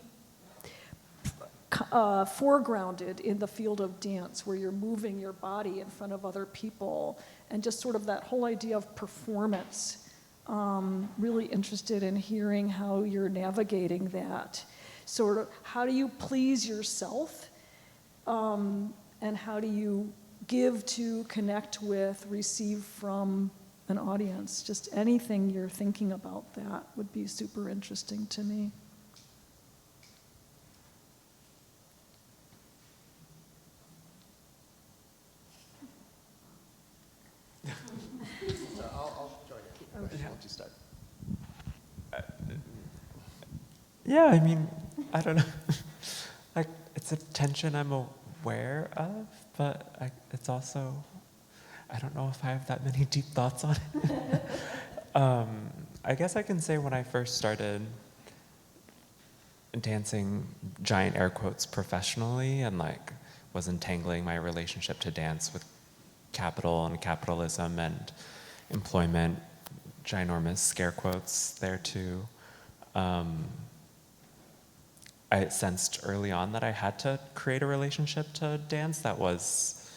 foregrounded in the field of dance, where you're moving your body in front of other people, and just sort of that whole idea of performance. Really interested in hearing how you're navigating that. Sort of, how do you please yourself? And how do you give to, connect with, receive from an audience? Just anything you're thinking about that would be super interesting to me. I'll join in. Okay. Once you start. Yeah, I mean, I don't know. Like, it's a tension I'm aware of, but it's also, I don't know if I have that many deep thoughts on it. I guess I can say when I first started dancing, giant air quotes, professionally, and like was entangling my relationship to dance with capital and capitalism and employment, ginormous scare quotes there too. I sensed early on that I had to create a relationship to dance that was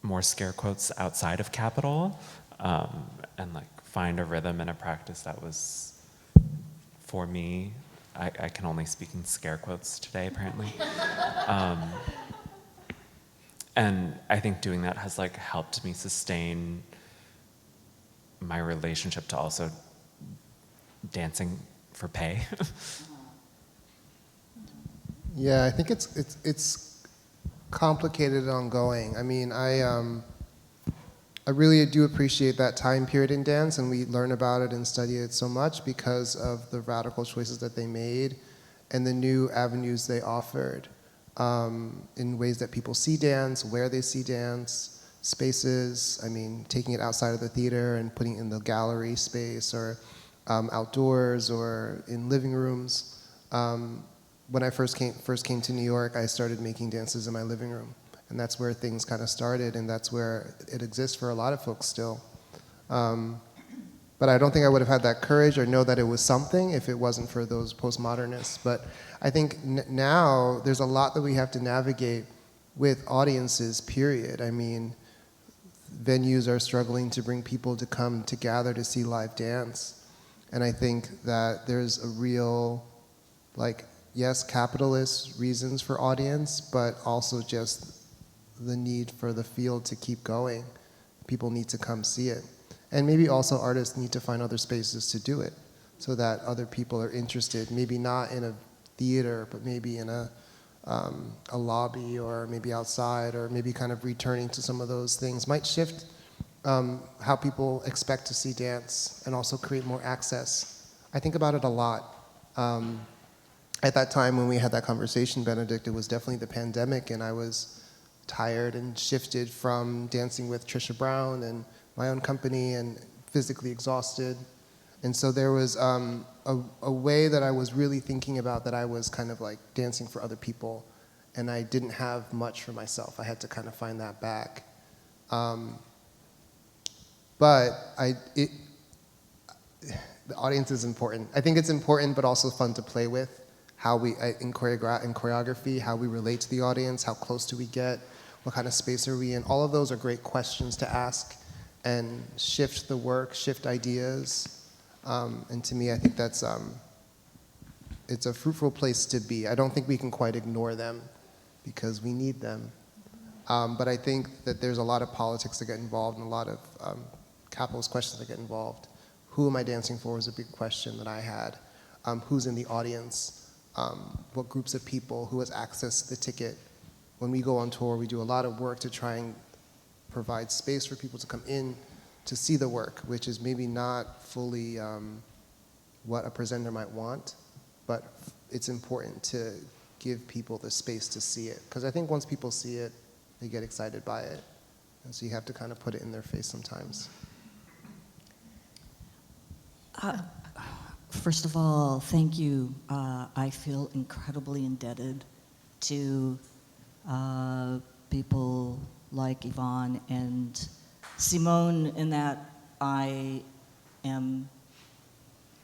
more scare quotes outside of capital, and like find a rhythm and a practice that was for me. I can only speak in scare quotes today, apparently. And I think doing that has like helped me sustain my relationship to also dancing for pay. Yeah, I think it's complicated and ongoing. I mean, I really do appreciate that time period in dance, and we learn about it and study it so much because of the radical choices that they made and the new avenues they offered in ways that people see dance, where they see dance, spaces. I mean, taking it outside of the theater and putting it in the gallery space, or outdoors, or in living rooms. When I first came to New York, I started making dances in my living room. And that's where things kind of started, and that's where it exists for a lot of folks still. But I don't think I would have had that courage or know that it was something if it wasn't for those postmodernists. But I think now there's a lot that we have to navigate with audiences, period. I mean, venues are struggling to bring people to come to gather to see live dance. And I think that there's a real, like, yes, capitalist reasons for audience, but also just the need for the field to keep going. People need to come see it. And maybe also artists need to find other spaces to do it so that other people are interested, maybe not in a theater, but maybe in a lobby or maybe outside, or maybe kind of returning to some of those things might shift how people expect to see dance and also create more access. I think about it a lot. At that time when we had that conversation, Benedict, it was definitely the pandemic, and I was tired and shifted from dancing with Trisha Brown and my own company and physically exhausted. And so there was a way that I was really thinking about, that I was kind of like dancing for other people, and I didn't have much for myself. I had to kind of find that back. But the audience is important. I think it's important, but also fun to play with. How we, in choreography, how we relate to the audience, how close do we get, what kind of space are we in? All of those are great questions to ask and shift the work, shift ideas. And to me, I think that's, it's a fruitful place to be. I don't think we can quite ignore them because we need them. But I think that there's a lot of politics that get involved and a lot of capitalist questions that get involved. Who am I dancing for was a big question that I had. Who's in the audience? What groups of people? Who has access to the ticket? When we go on tour, we do a lot of work to try and provide space for people to come in to see the work, which is maybe not fully what a presenter might want, but it's important to give people the space to see it. Because I think once people see it, they get excited by it. And so you have to kind of put it in their face sometimes. First of all, thank you. I feel incredibly indebted to people like Yvonne and Simone, in that I am,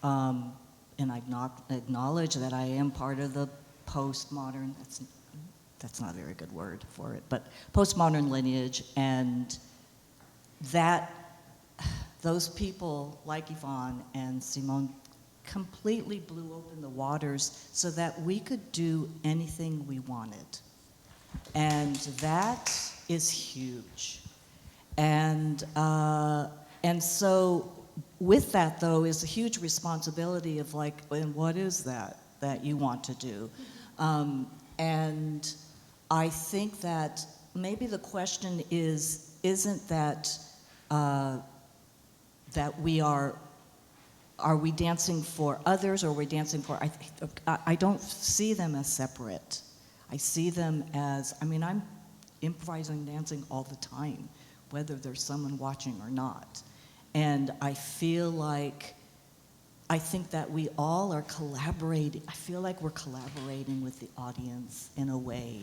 and I acknowledge that I am part of the postmodern, that's not a very good word for it, but postmodern lineage, and that those people like Yvonne and Simone completely blew open the waters so that we could do anything we wanted. And that is huge. And so with that, though, is a huge responsibility of like, and what is that you want to do? And I think that maybe the question isn't that that we are we dancing for others, or are we dancing for, I don't see them as separate. I see them as, I mean, I'm improvising dancing all the time, whether there's someone watching or not. And I feel like, I think that we all are collaborating. I feel like we're collaborating with the audience in a way.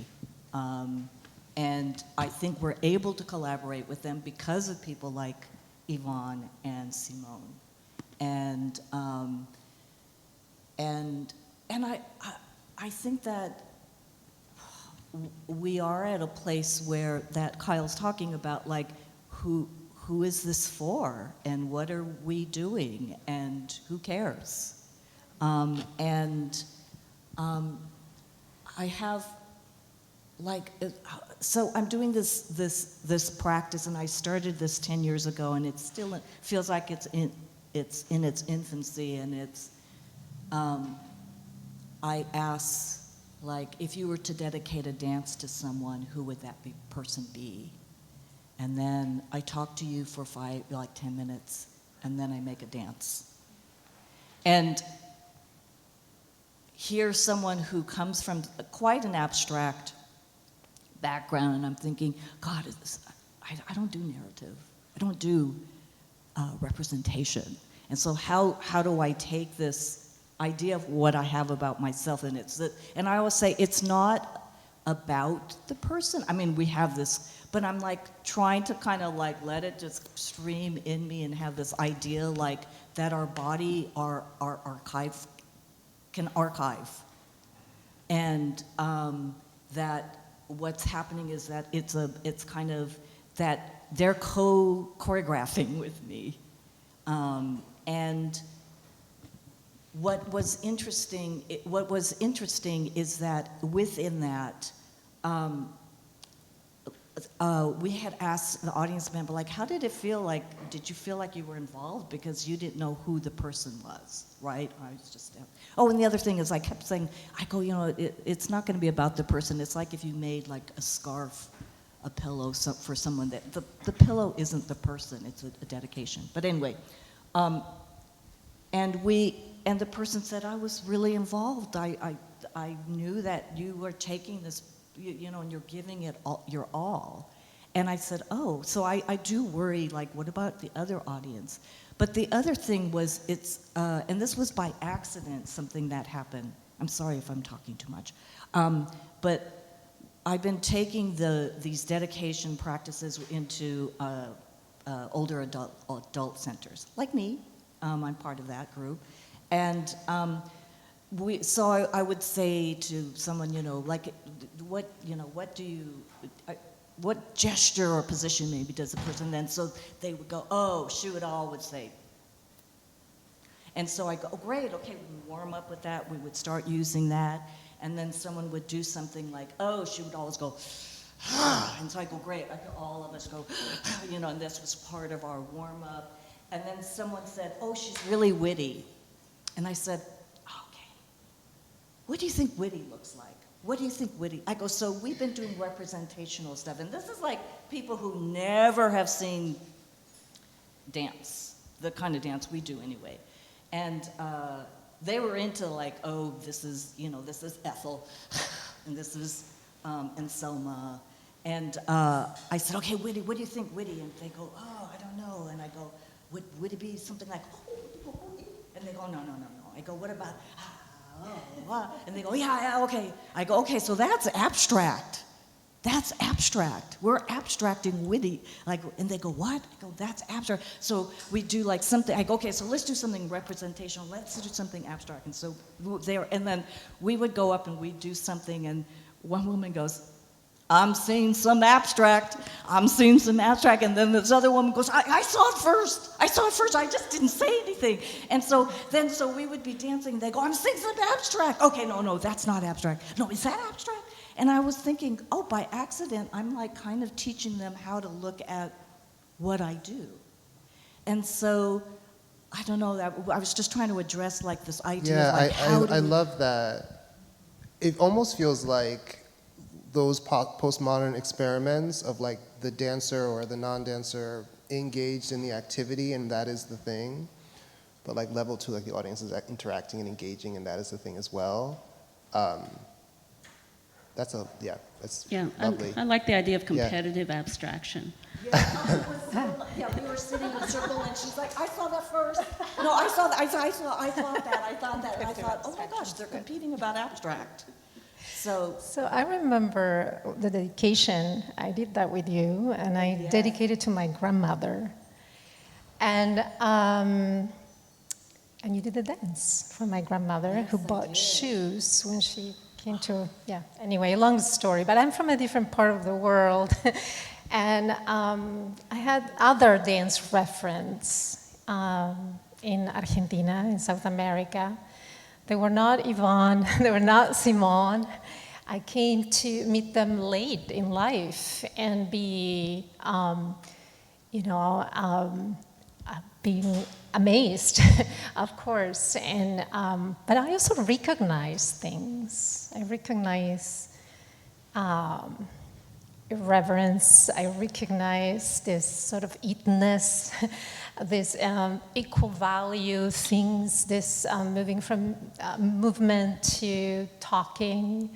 And I think we're able to collaborate with them because of people like Yvonne and Simone. And I think that we are at a place where that Kyle's talking about, like, who is this for, and what are we doing, and who cares? I have, like, so I'm doing this practice, and I started this 10 years ago, and it still feels like it's in its infancy, and it's, I ask, like, if you were to dedicate a dance to someone, who would that person be? And then I talk to you for 10 minutes, and then I make a dance. And here's someone who comes from quite an abstract background, and I'm thinking, God, I don't do narrative. I don't do representation. And so how do I take this idea of what I have about myself, and I always say it's not about the person. I mean, we have this, but I'm like trying to kind of like let it just stream in me and have this idea like that our body, our archive, can archive, and that what's happening is that it's kind of that they're choreographing with me, and what was interesting is that within that, we had asked the audience member, like, how did it feel like, did you feel like you were involved because you didn't know who the person was, right? I was just, oh, and the other thing is I kept saying, I go, you know, it's not gonna be about the person. It's like if you made like a scarf, a pillow for someone that, the pillow isn't the person, it's a dedication. But anyway, and the person said, I was really involved. I knew that you were taking this, you know, and you're giving it all, your all. And I said, oh, so I do worry, like, what about the other audience? But the other thing was, and this was by accident, something that happened. I'm sorry if I'm talking too much. But I've been taking these dedication practices into older adult centers, like me. I'm part of that group. And so I would say to someone, you know, like, what gesture or position maybe does the person then? So they would go, oh, she would always say. And so I go, oh, great, okay, we would warm up with that. We would start using that. And then someone would do something like, oh, she would always go, and so I go, great, all of us go, you know, and this was part of our warm up. And then someone said, oh, she's really witty. And I said, okay, what do you think witty looks like? What do you think witty? I go, so we've been doing representational stuff, and this is like people who never have seen dance, the kind of dance we do anyway. And they were into like, oh, this is, you know, this is Ethel, and this is Anselma. And I said, okay, witty, what do you think witty? And they go, oh, I don't know. And I go, would it be something like, oh, and they go, no. I go, what about, and they go, yeah, okay. I go, okay, so that's abstract. That's abstract. We're abstracting witty. Like, and they go, what? I go, that's abstract. So we do like something, I go, okay, so let's do something representational. Let's do something abstract. And so and then we would go up and we'd do something, and one woman goes, I'm seeing some abstract. I'm seeing some abstract. And then this other woman goes, I saw it first. I just didn't say anything. And so we would be dancing. They go, I'm seeing some abstract. Okay, no, that's not abstract. No, is that abstract? And I was thinking, oh, by accident, I'm like kind of teaching them how to look at what I do. And so, I don't know, I was just trying to address like this idea of like, how do I love that. It almost feels like those postmodern experiments of like the dancer or the non-dancer engaged in the activity, and that is the thing. But like level 2, like the audience is interacting and engaging, and that is the thing as well. That's lovely. I like the idea of competitive abstraction. Yeah, we were sitting in a circle, and she's like, I saw that first. No, I thought that. I thought, oh my gosh, they're competing about abstract. So I remember the dedication. I did that with you, and I dedicated to my grandmother. And you did the dance for my grandmother, who bought shoes when she came to, anyway, long story. But I'm from a different part of the world. And I had other dance reference in Argentina, in South America. They were not Yvonne, they were not Simone. I came to meet them late in life and be, being amazed, of course. And but I also recognize things. I recognize irreverence. I recognize this sort of Ethness, this equal value things, this moving from movement to talking,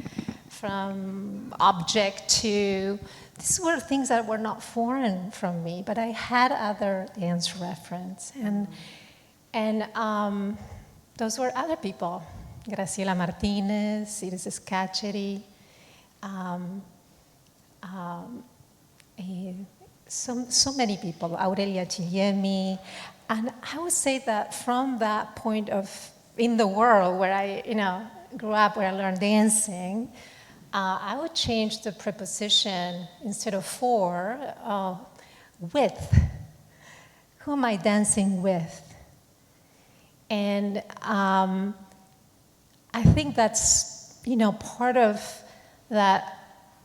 from object to, these were things that were not foreign from me, but I had other dance reference. And those were other people. Graciela Martinez, Iris Scaccheri, so many people, Aurelia Chillemi. And I would say that from that point of, in the world where I grew up, where I learned dancing, I would change the preposition instead of for, with. Who am I dancing with? And I think that's, part of that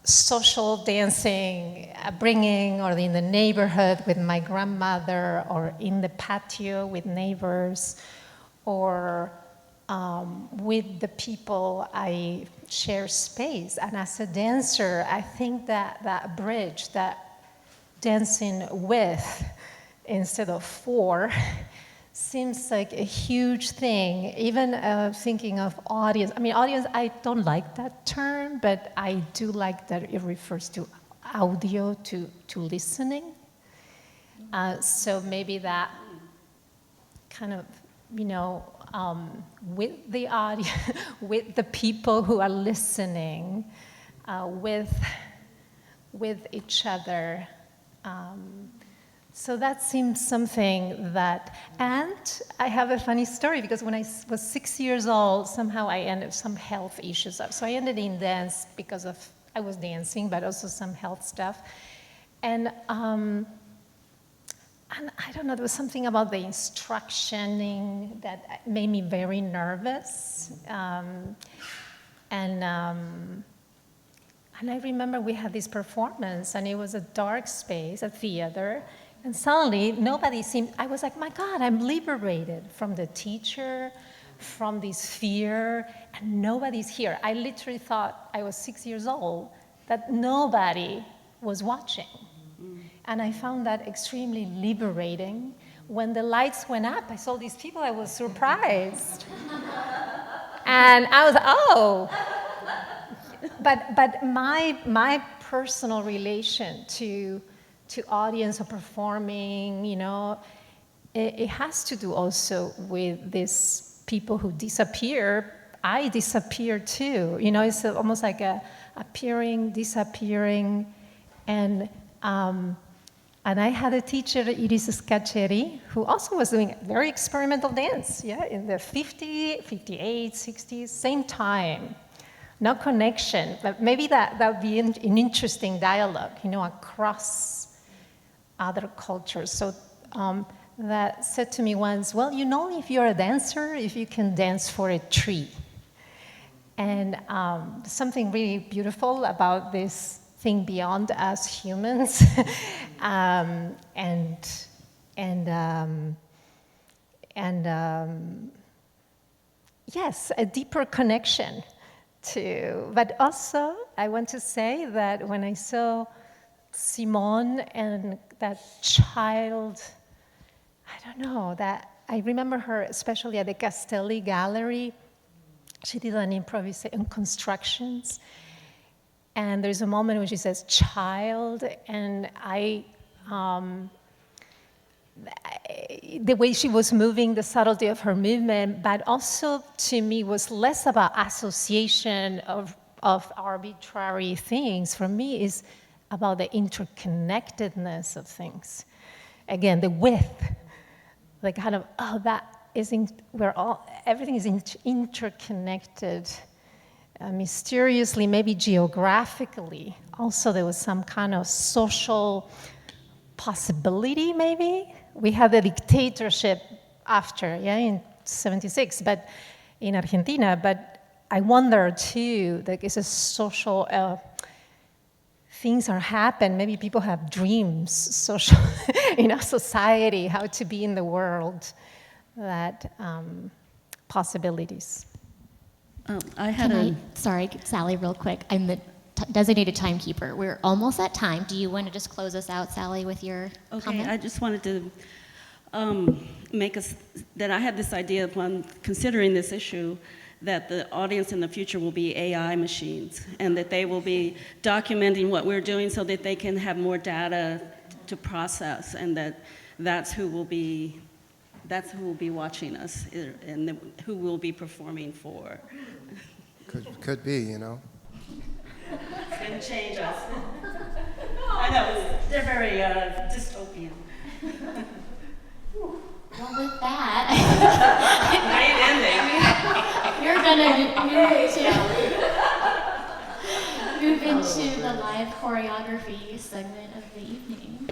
social dancing, bringing, or in the neighborhood with my grandmother, or in the patio with neighbors, or with the people I share space. And as a dancer, I think that bridge, that dancing with instead of for, seems like a huge thing. Even thinking of audience. I mean, audience, I don't like that term, but I do like that it refers to audio, to listening. So maybe that kind of, with the audience, with the people who are listening, with each other. So that seems something that, and I have a funny story, because when I was 6 years old, somehow I ended some health issues up. So I ended in dance because of, I was dancing, but also some health stuff. And I don't know, there was something about the instructioning that made me very nervous. And I remember we had this performance, and it was a dark space, a theater, and suddenly nobody seemed, I was like, my God, I'm liberated from the teacher, from this fear, and nobody's here. I literally thought, I was 6 years old, that nobody was watching. And I found that extremely liberating. When the lights went up, I saw these people, I was surprised. And I was, oh. But my personal relation to audience or performing, it has to do also with these people who disappear. I disappear too. It's almost like a appearing, disappearing, and I had a teacher, Iris Scaccheri, who also was doing very experimental dance, in the 50s, 58s, 60s, same time. No connection, but maybe that would be an interesting dialogue, across other cultures. So that said to me once, well, if you're a dancer, if you can dance for a tree. And something really beautiful about this thing beyond us humans, yes, a deeper connection to. But also, I want to say that when I saw Simone and that child, I don't know, that I remember her especially at the Castelli Gallery. She did an improvisation, constructions. And there's a moment when she says child, and the way she was moving, the subtlety of her movement, but also to me was less about association of arbitrary things. For me, is about the interconnectedness of things. Again, the width, like kind of, everything is interconnected. Mysteriously, maybe geographically. Also, there was some kind of social possibility, maybe. We had the dictatorship after, in 76, but in Argentina. But I wonder, too, like, it's a social, things are happening. Maybe people have dreams, social, society, how to be in the world, that possibilities. Sorry, Sally, real quick. I'm the designated timekeeper. We're almost at time. Do you want to just close us out, Sally, with your comment? I just wanted to that I had this idea when considering this issue, that the audience in the future will be AI machines, and that they will be documenting what we're doing so that they can have more data to process, and that's who will be watching us, and who we'll be performing for. Could be, It's going to change us. I know, they're very dystopian. Well, with that, great you're going to move into the live choreography segment of the evening.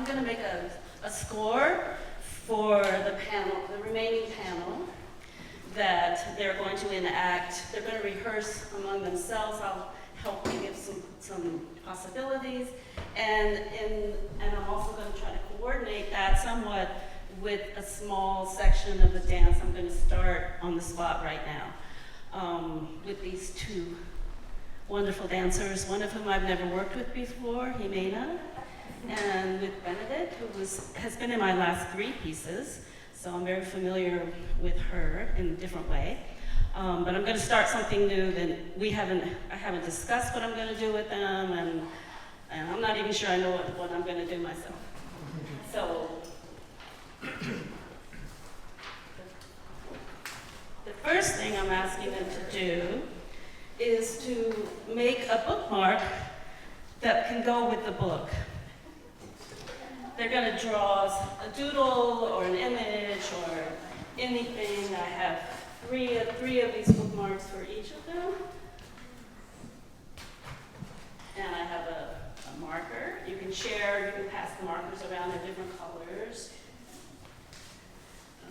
I'm going to make a score for the panel, the remaining panel, that they're going to enact. They're going to rehearse among themselves. I'll help them give some possibilities, and I'm also going to try to coordinate that somewhat with a small section of the dance. I'm going to start on the spot right now with these two wonderful dancers, one of whom I've never worked with before, Jimena, and with Benedict, who has been in my last 3 pieces, so I'm very familiar with her in a different way. But I'm going to start something new that I haven't discussed what I'm going to do with them, and I'm not even sure I know what I'm going to do myself. So, the first thing I'm asking them to do is to make a bookmark that can go with the book. They're going to draw a doodle or an image or anything. I have three of these bookmarks for each of them. And I have a marker. You can pass the markers around. They're different colors.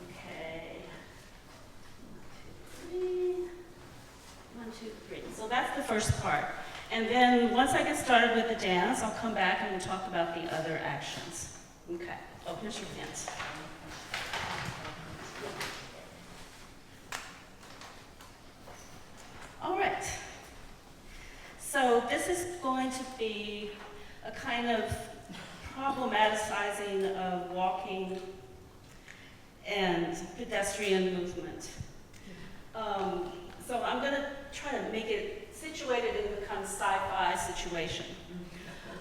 Okay. 1, 2, 3. So that's the first part. And then once I get started with the dance, I'll come back and we'll talk about the other actions. Okay. Oh, here's your dance. All right. So this is going to be a kind of problematizing of walking and pedestrian movement. So I'm going to try to make it situated in the kind of sci-fi situation.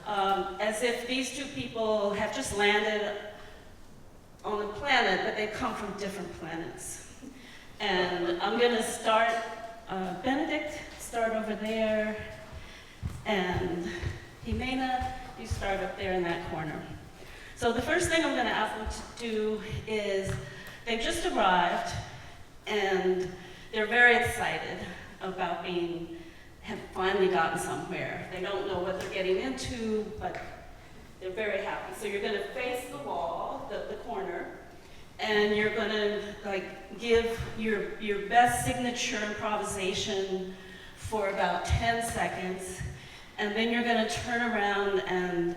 As if these two people have just landed on a planet, but they come from different planets. And I'm going to start, Benedict, start over there, and Jimena, you start up there in that corner. So the first thing I'm going to ask them to do is, they've just arrived, and they're very excited about have finally gotten somewhere. They don't know what they're getting into, but they're very happy. So you're going to face the wall, the corner, and you're going to give your best signature improvisation for about 10 seconds, and then you're going to turn around and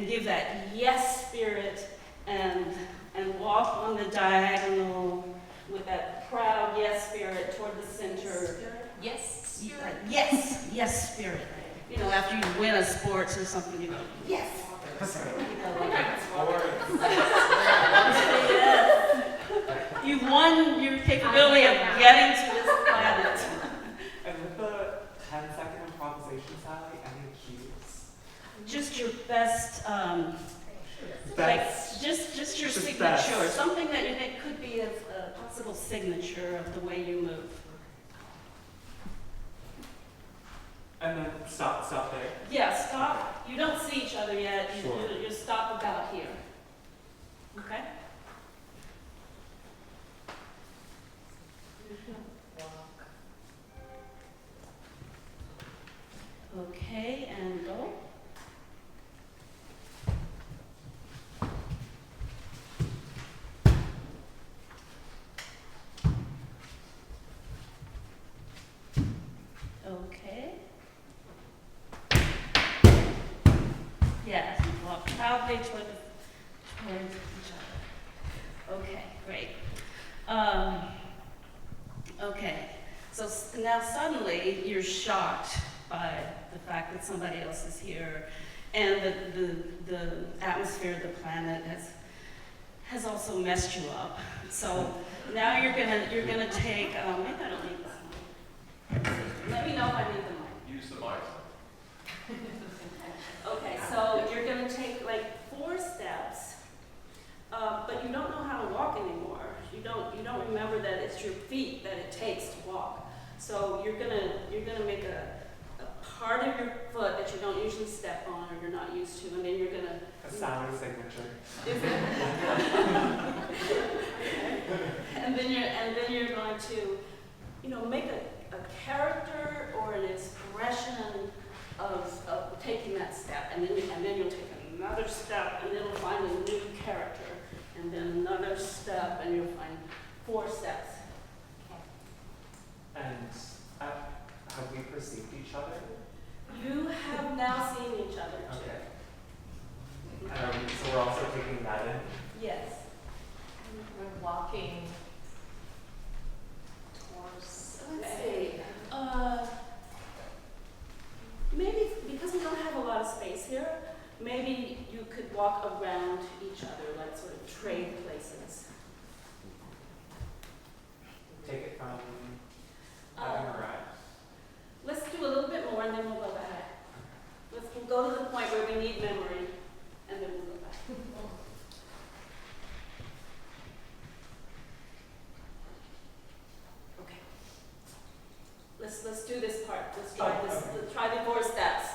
give that yes spirit and walk on the diagonal with that proud yes spirit toward the center. Yes. Yes spirit. You know, after you win a sports or something, you go, yes. You've won your capability of getting to this planet. And with the 10-second improvisation, Sally, any cues? Just your best, just your signature, best. something that you think could be a possible signature of the way you move. And then stop there. Yeah, stop. You don't see each other yet. Sure. You stop about here. Okay? Okay, and go. Okay. Yes, walk proudly toward each other. Okay, great. Okay, so now suddenly you're shocked by the fact that somebody else is here, and the atmosphere of the planet has also messed you up. So now you're gonna take. Maybe I don't need this one. Let me know if I need the mic. Use the mic. Okay, so you're gonna take like 4 steps, but you don't know how to walk anymore. You don't remember that it's your feet that it takes to walk. So you're gonna make a part of your foot that you don't usually step on or you're not used to, and then you're gonna. A Sally signature. Is it? and then you're going to, make a character or an expression of taking that step, and then you'll take another step, and it'll find a new character, and then another step, and you'll find 4 steps. And have we perceived each other? You have now seen each other too. Okay. So we're also taking that in? Yes. We're walking towards. Let's see. Maybe because we don't have a lot of space here, maybe you could walk around each other, like sort of trade places. Take it from having arrived. Let's do a little bit more and then we'll go back. We'll go to the point where we need memory and then we'll go back. Okay. Let's do this part. Let's try this. Okay. Let's try the 4 steps.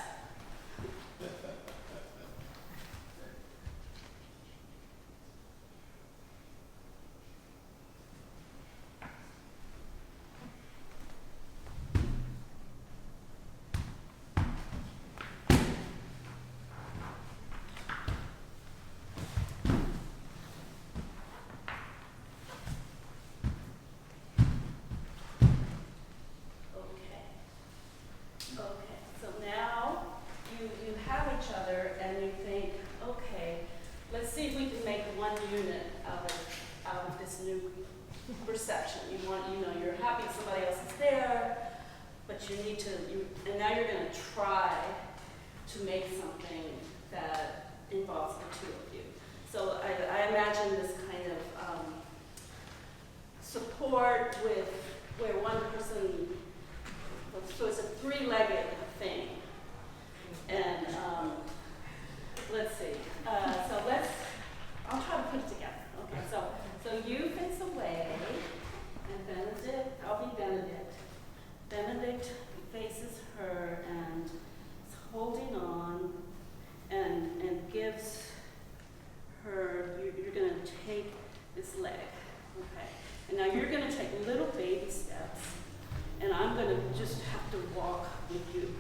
Okay, so now you have each other and you think, okay, let's see if we can make 1 unit out of this new perception. You're happy somebody else is there, but you need to, and now you're going to try to make something that involves the 2 of you. So I imagine this kind of support with where one person. So it's a 3-legged thing. And let's see. I'll try to put it together. Okay, so you face away, and Benedict, I'll be Benedict. Benedict faces her and is holding on and gives her, you're going to take this leg. Okay. And now you're going to take little baby steps. And I'm going to just have to walk with you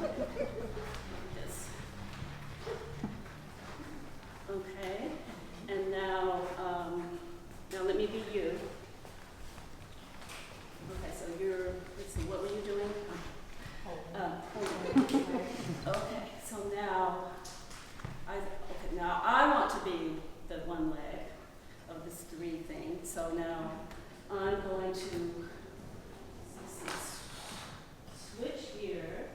like this. Okay? And now let me be you. Okay, so let's see, what were you doing? Okay, so now, now I want to be the 1 leg of this 3 thing. So now I'm going to switch here,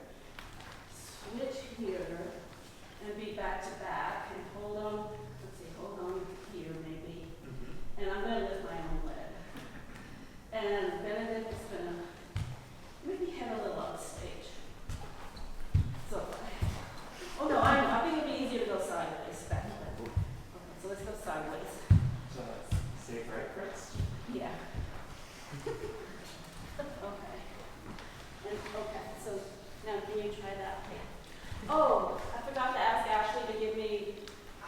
and be back to back, and hold on here maybe. And I'm going to lift my own leg. And Benedict is going to maybe head a little off the stage. So, oh no, I think it would be easier to go sideways back. Okay, so let's go sideways. So let's save right first? Yeah. Okay. Okay, so now can you try that? Oh, I forgot to ask Ashley to give me.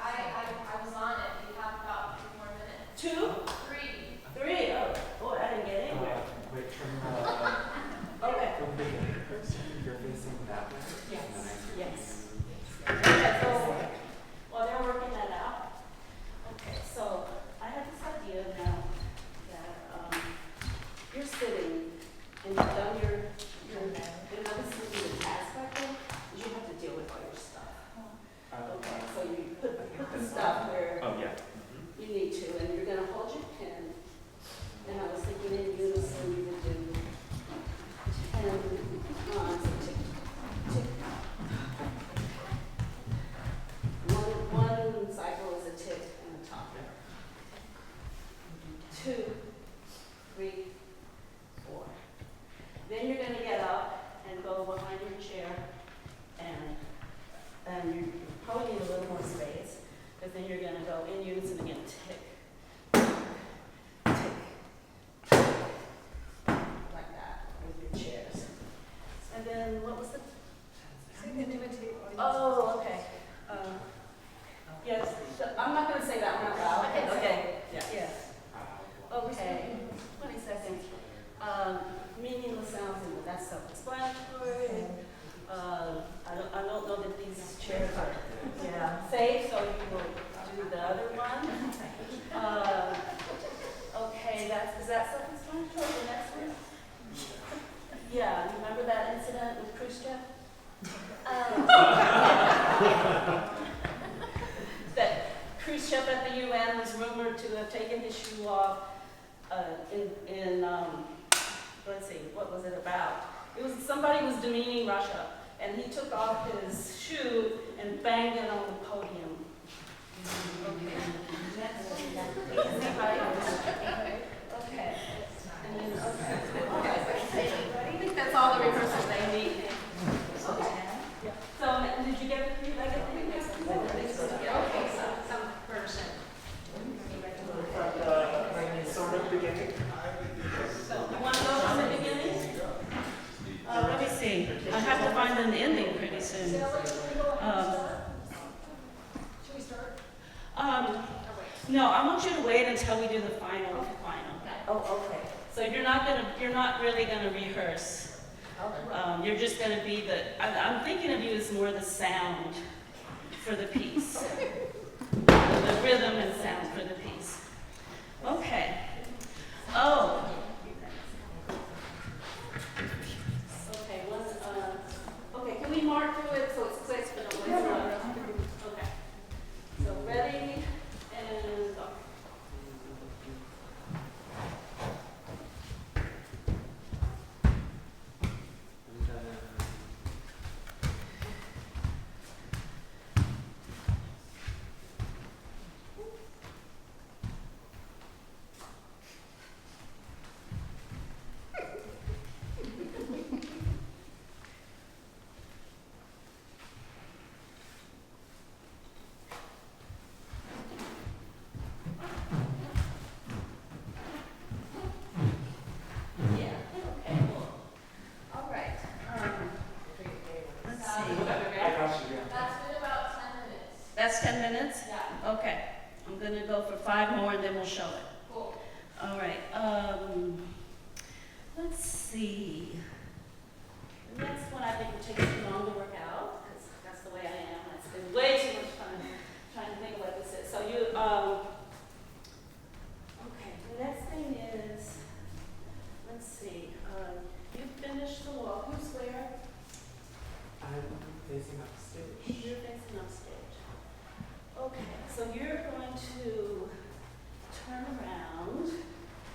I was on it. You have about 3 more minutes. 2? 3. 3? Oh, boy, I didn't get anywhere. Wait, Okay. from the beginning first. You're facing that way? Yes. And then I Yes. Okay, so while they're working that out. Okay, so I have this idea now that you're sitting and you've done now this is the task record. You have to deal with all your stuff. Okay, so you put the stuff where Oh, yeah. you need to, and you're going to hold your pen. And I was thinking in unison you would do 10 times, tick, tick. One cycle is a tick and a top. 2, 3, 4. Then you're going to get up and go behind your chair, and you probably need a little more space, because then you're going to go in unison again, tick, tick, like that with your chairs. And then what was the? Oh, okay. Yes, I'm not going to say that one out loud. Okay. Yeah. Okay. 20 seconds. Meaningless sounds, and that's self-explanatory. I don't know that these chairs are Yeah, safe, so you will do the other one. Okay, is that self-explanatory, the next one? Yeah, you remember that incident with Khrushchev? That Khrushchev at the UN was rumored to have taken his shoe off let's see, what was it about? It was somebody was demeaning Russia, and he took off his shoe and banged it on the podium. Okay. Next one. Easy, right? Okay. And then, okay. I think that's all the rehearsals they need. Okay. So, did you get the three-legged thing? Okay, so some version. Sort of beginning. So, you want to go from the beginning? Let me see. I have to find an ending pretty soon. Should we start? No, I want you to wait until we do the final. Oh, okay. So you're not really gonna rehearse. You're just gonna be I'm thinking of you as more the sound for the piece. The rhythm and sound for the piece. Okay. Oh. Okay, can we mark through it so it's quick but don't waste a lot of time? Okay. So ready and go. That's 10 minutes? Yeah. Okay. I'm going to go for 5 more and then we'll show it. Cool. All right. Let's see. The next one I think will take too long to work out because that's the way I am. I spend way too much time trying to think of what this is. So you, okay. The next thing is, let's see. You finished the walk. Who's where? I'm facing upstage. You're facing upstage. Okay, so you're going to turn around.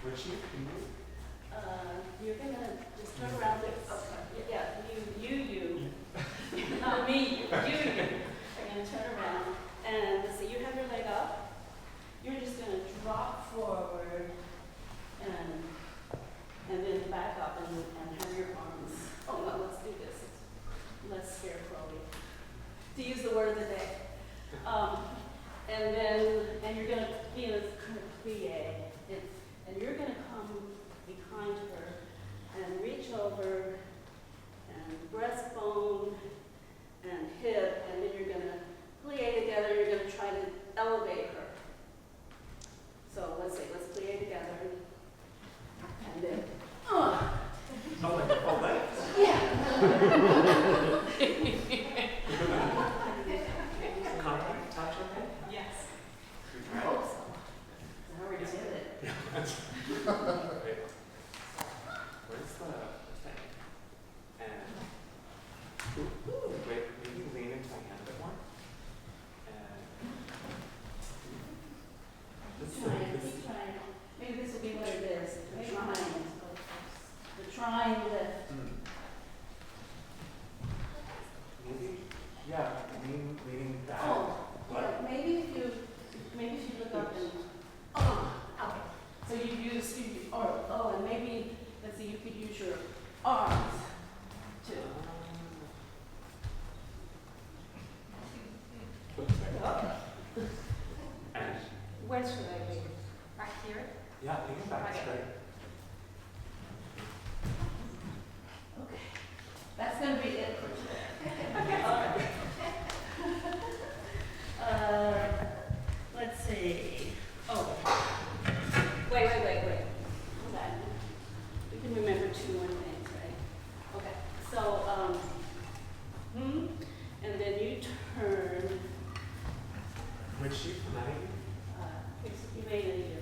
Which you? You're going to just turn around. Okay. Yeah, you. Not me, you. You're going to turn around. And let's see, you have your leg up. You're just going to drop forward and then back up and have your arms. Oh, no, let's do this. It's less scarecrowy. To use the word of the day. And you're going to be in a kind of plie, and you're going to come behind her and reach over and breastbone and hip, and then you're going to plie together. You're going to try to elevate her. So let's plie together, and then Oh, like the full leg? yeah. Contact, touch, okay? Yes. I hope so. I already did it. Where's the thing? And wait, maybe lean into my hand a bit more. And Keep trying. Maybe this will be what it is. The trying lift. maybe, yeah, leaning back. Oh, What? yeah, maybe if you look up and, okay. So you use, and maybe, let's see, you could use your arms too. And, Where should I be? Back here? yeah, leaning back is Okay. great. Okay. That's going to be it for today. All right. Let's see. Oh. Wait. Hold on. We can remember 2 more things, right? Okay. So, and then you turn Which sheet? 90? You may need to.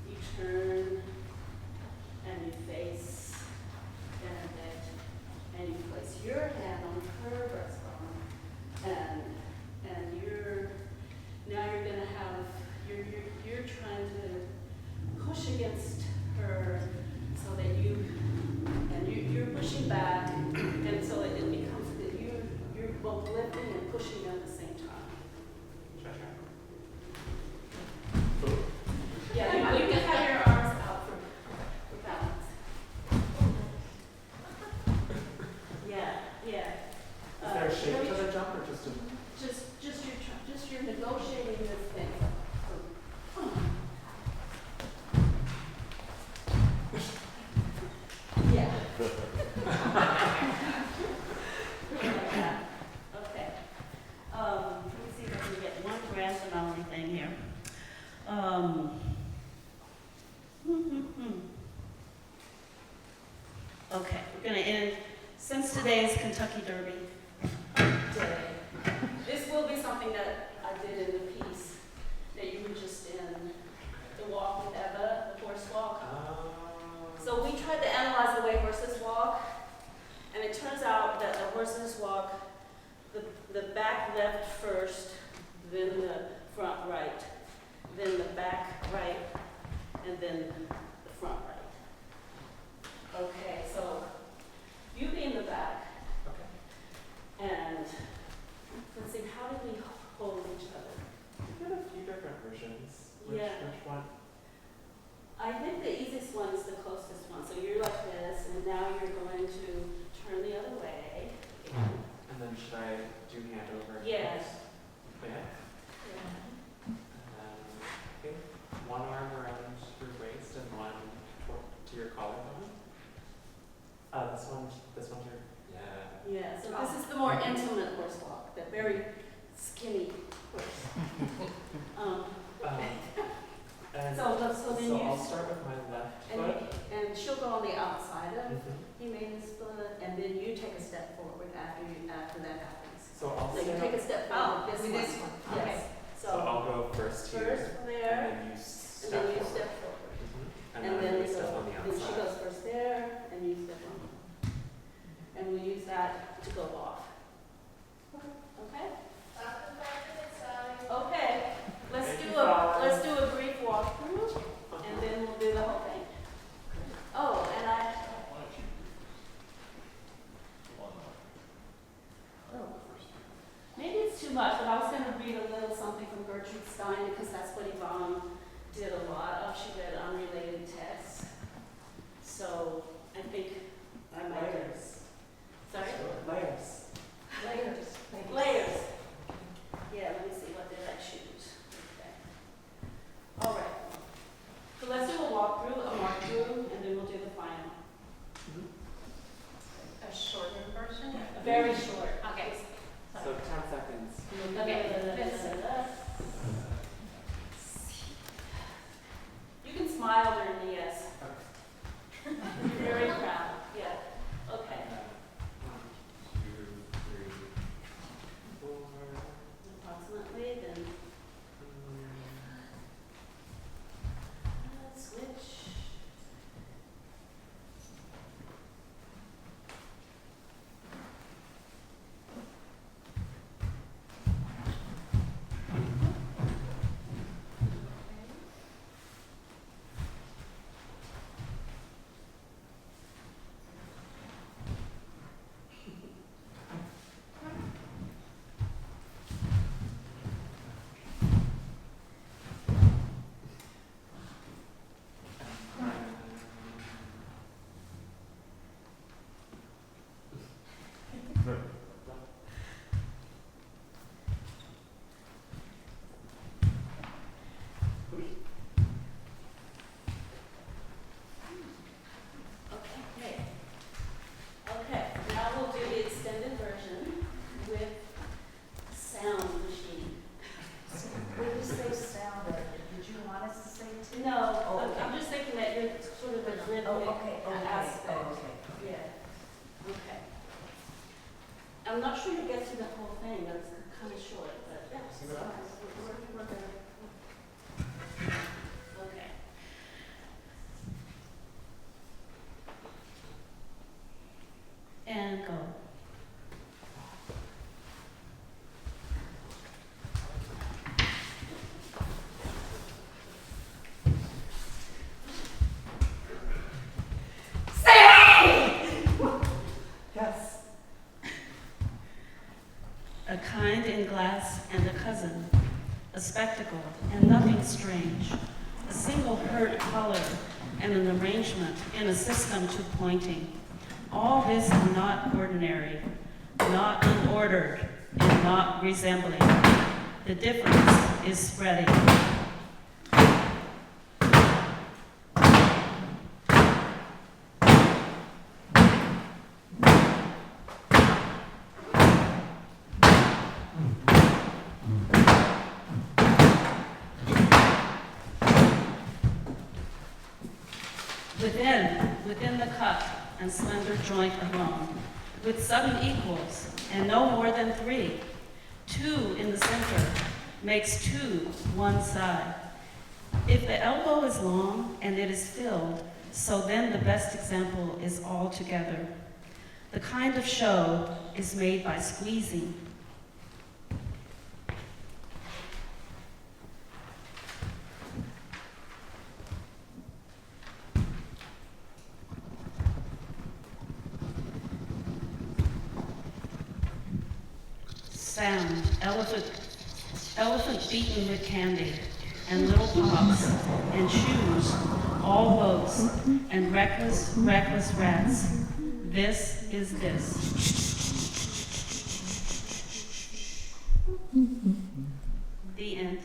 You turn and you face Benedict, and you place your hand on her breastbone, and now you're gonna have you're trying to push against her so that you're pushing back, and so it becomes that you're both lifting and pushing at the same time. Yeah, you can have your arms out for balance. Yeah. Is there a shape to the jump or just a... Just you're negotiating this thing. Yeah. Like that. Okay. Let me see if I can get one grand finale thing here. Okay, we're going to end, since today is Kentucky Derby Day, this will be something that I did in the piece that you were just in, the walk with Eva, the horse walk. So we tried to analyze the way horses walk, and it turns out that the horses walk the back left first, then the front right, then the back right, and then the front right. Okay, so you be in the back. Okay. And let's see, how did we hold each other? We did a few different versions. Which one? I think the easiest one is the closest one. So you're like this, and now you're going to turn the other way. And then should I do hand over? Yes. Yeah. And then I think one arm around your waist and one to your collarbone. This one here. Yeah. Yeah, so this is the more intimate horse walk, the very skinny horse. So then I'll start with my left foot. And she'll go on the outside of Jimena's foot, and then you take a step forward after that happens. So I'll you take a step forward. This one. Okay. Yes. So I'll go first here. First there. And then you step forward. And then we step on the outside. Then she goes first there, and you step on. And we use that to go off. Okay? Okay. Let's do a brief walkthrough, and then we'll do the whole thing. Oh, and maybe it's too much, but I was going to read a little something from Gertrude Stein, because that's what Yvonne did a lot of. She read unrelated texts. So I think I might. Layers. Sorry? Layers. Layers. Yeah, let me see, what did I choose? Okay. All right. So let's do a walkthrough, a mark-through, and then we'll do the final. A shorter version? Very short. Okay. So 10 seconds. Okay. You can smile during the yes. You're very proud. Yeah. Okay. 1, 2, 3, 4. Approximately. a cousin, a spectacle, and nothing strange, a single hurt color and an arrangement in a system to pointing. All this is not ordinary, not unordered, and not resembling. The difference is spreading. Within the cut and slender joint alone, with sudden equals and no more than 3. 2 in the center makes 2 one side. If the elbow is long and it is filled, so then the best example is all together. The kind of show is made by squeezing. Sound, elephant beaten with candy, and little pops, and shoes, all boats, and reckless rats. This is this. The end.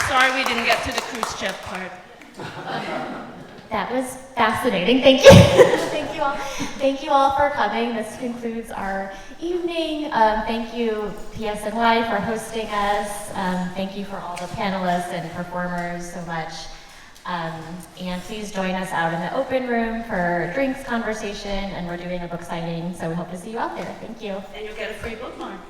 Sorry we didn't get to the Khrushchev part. That was fascinating. Thank you. Thank you all. Thank you all for coming. This concludes our evening. Thank you, PSNY, for hosting us. Thank you for all the panelists and performers so much. And please join us out in the open room for drinks, conversation, and we're doing a book signing, so we hope to see you out there. Thank you. And you'll get a free bookmark.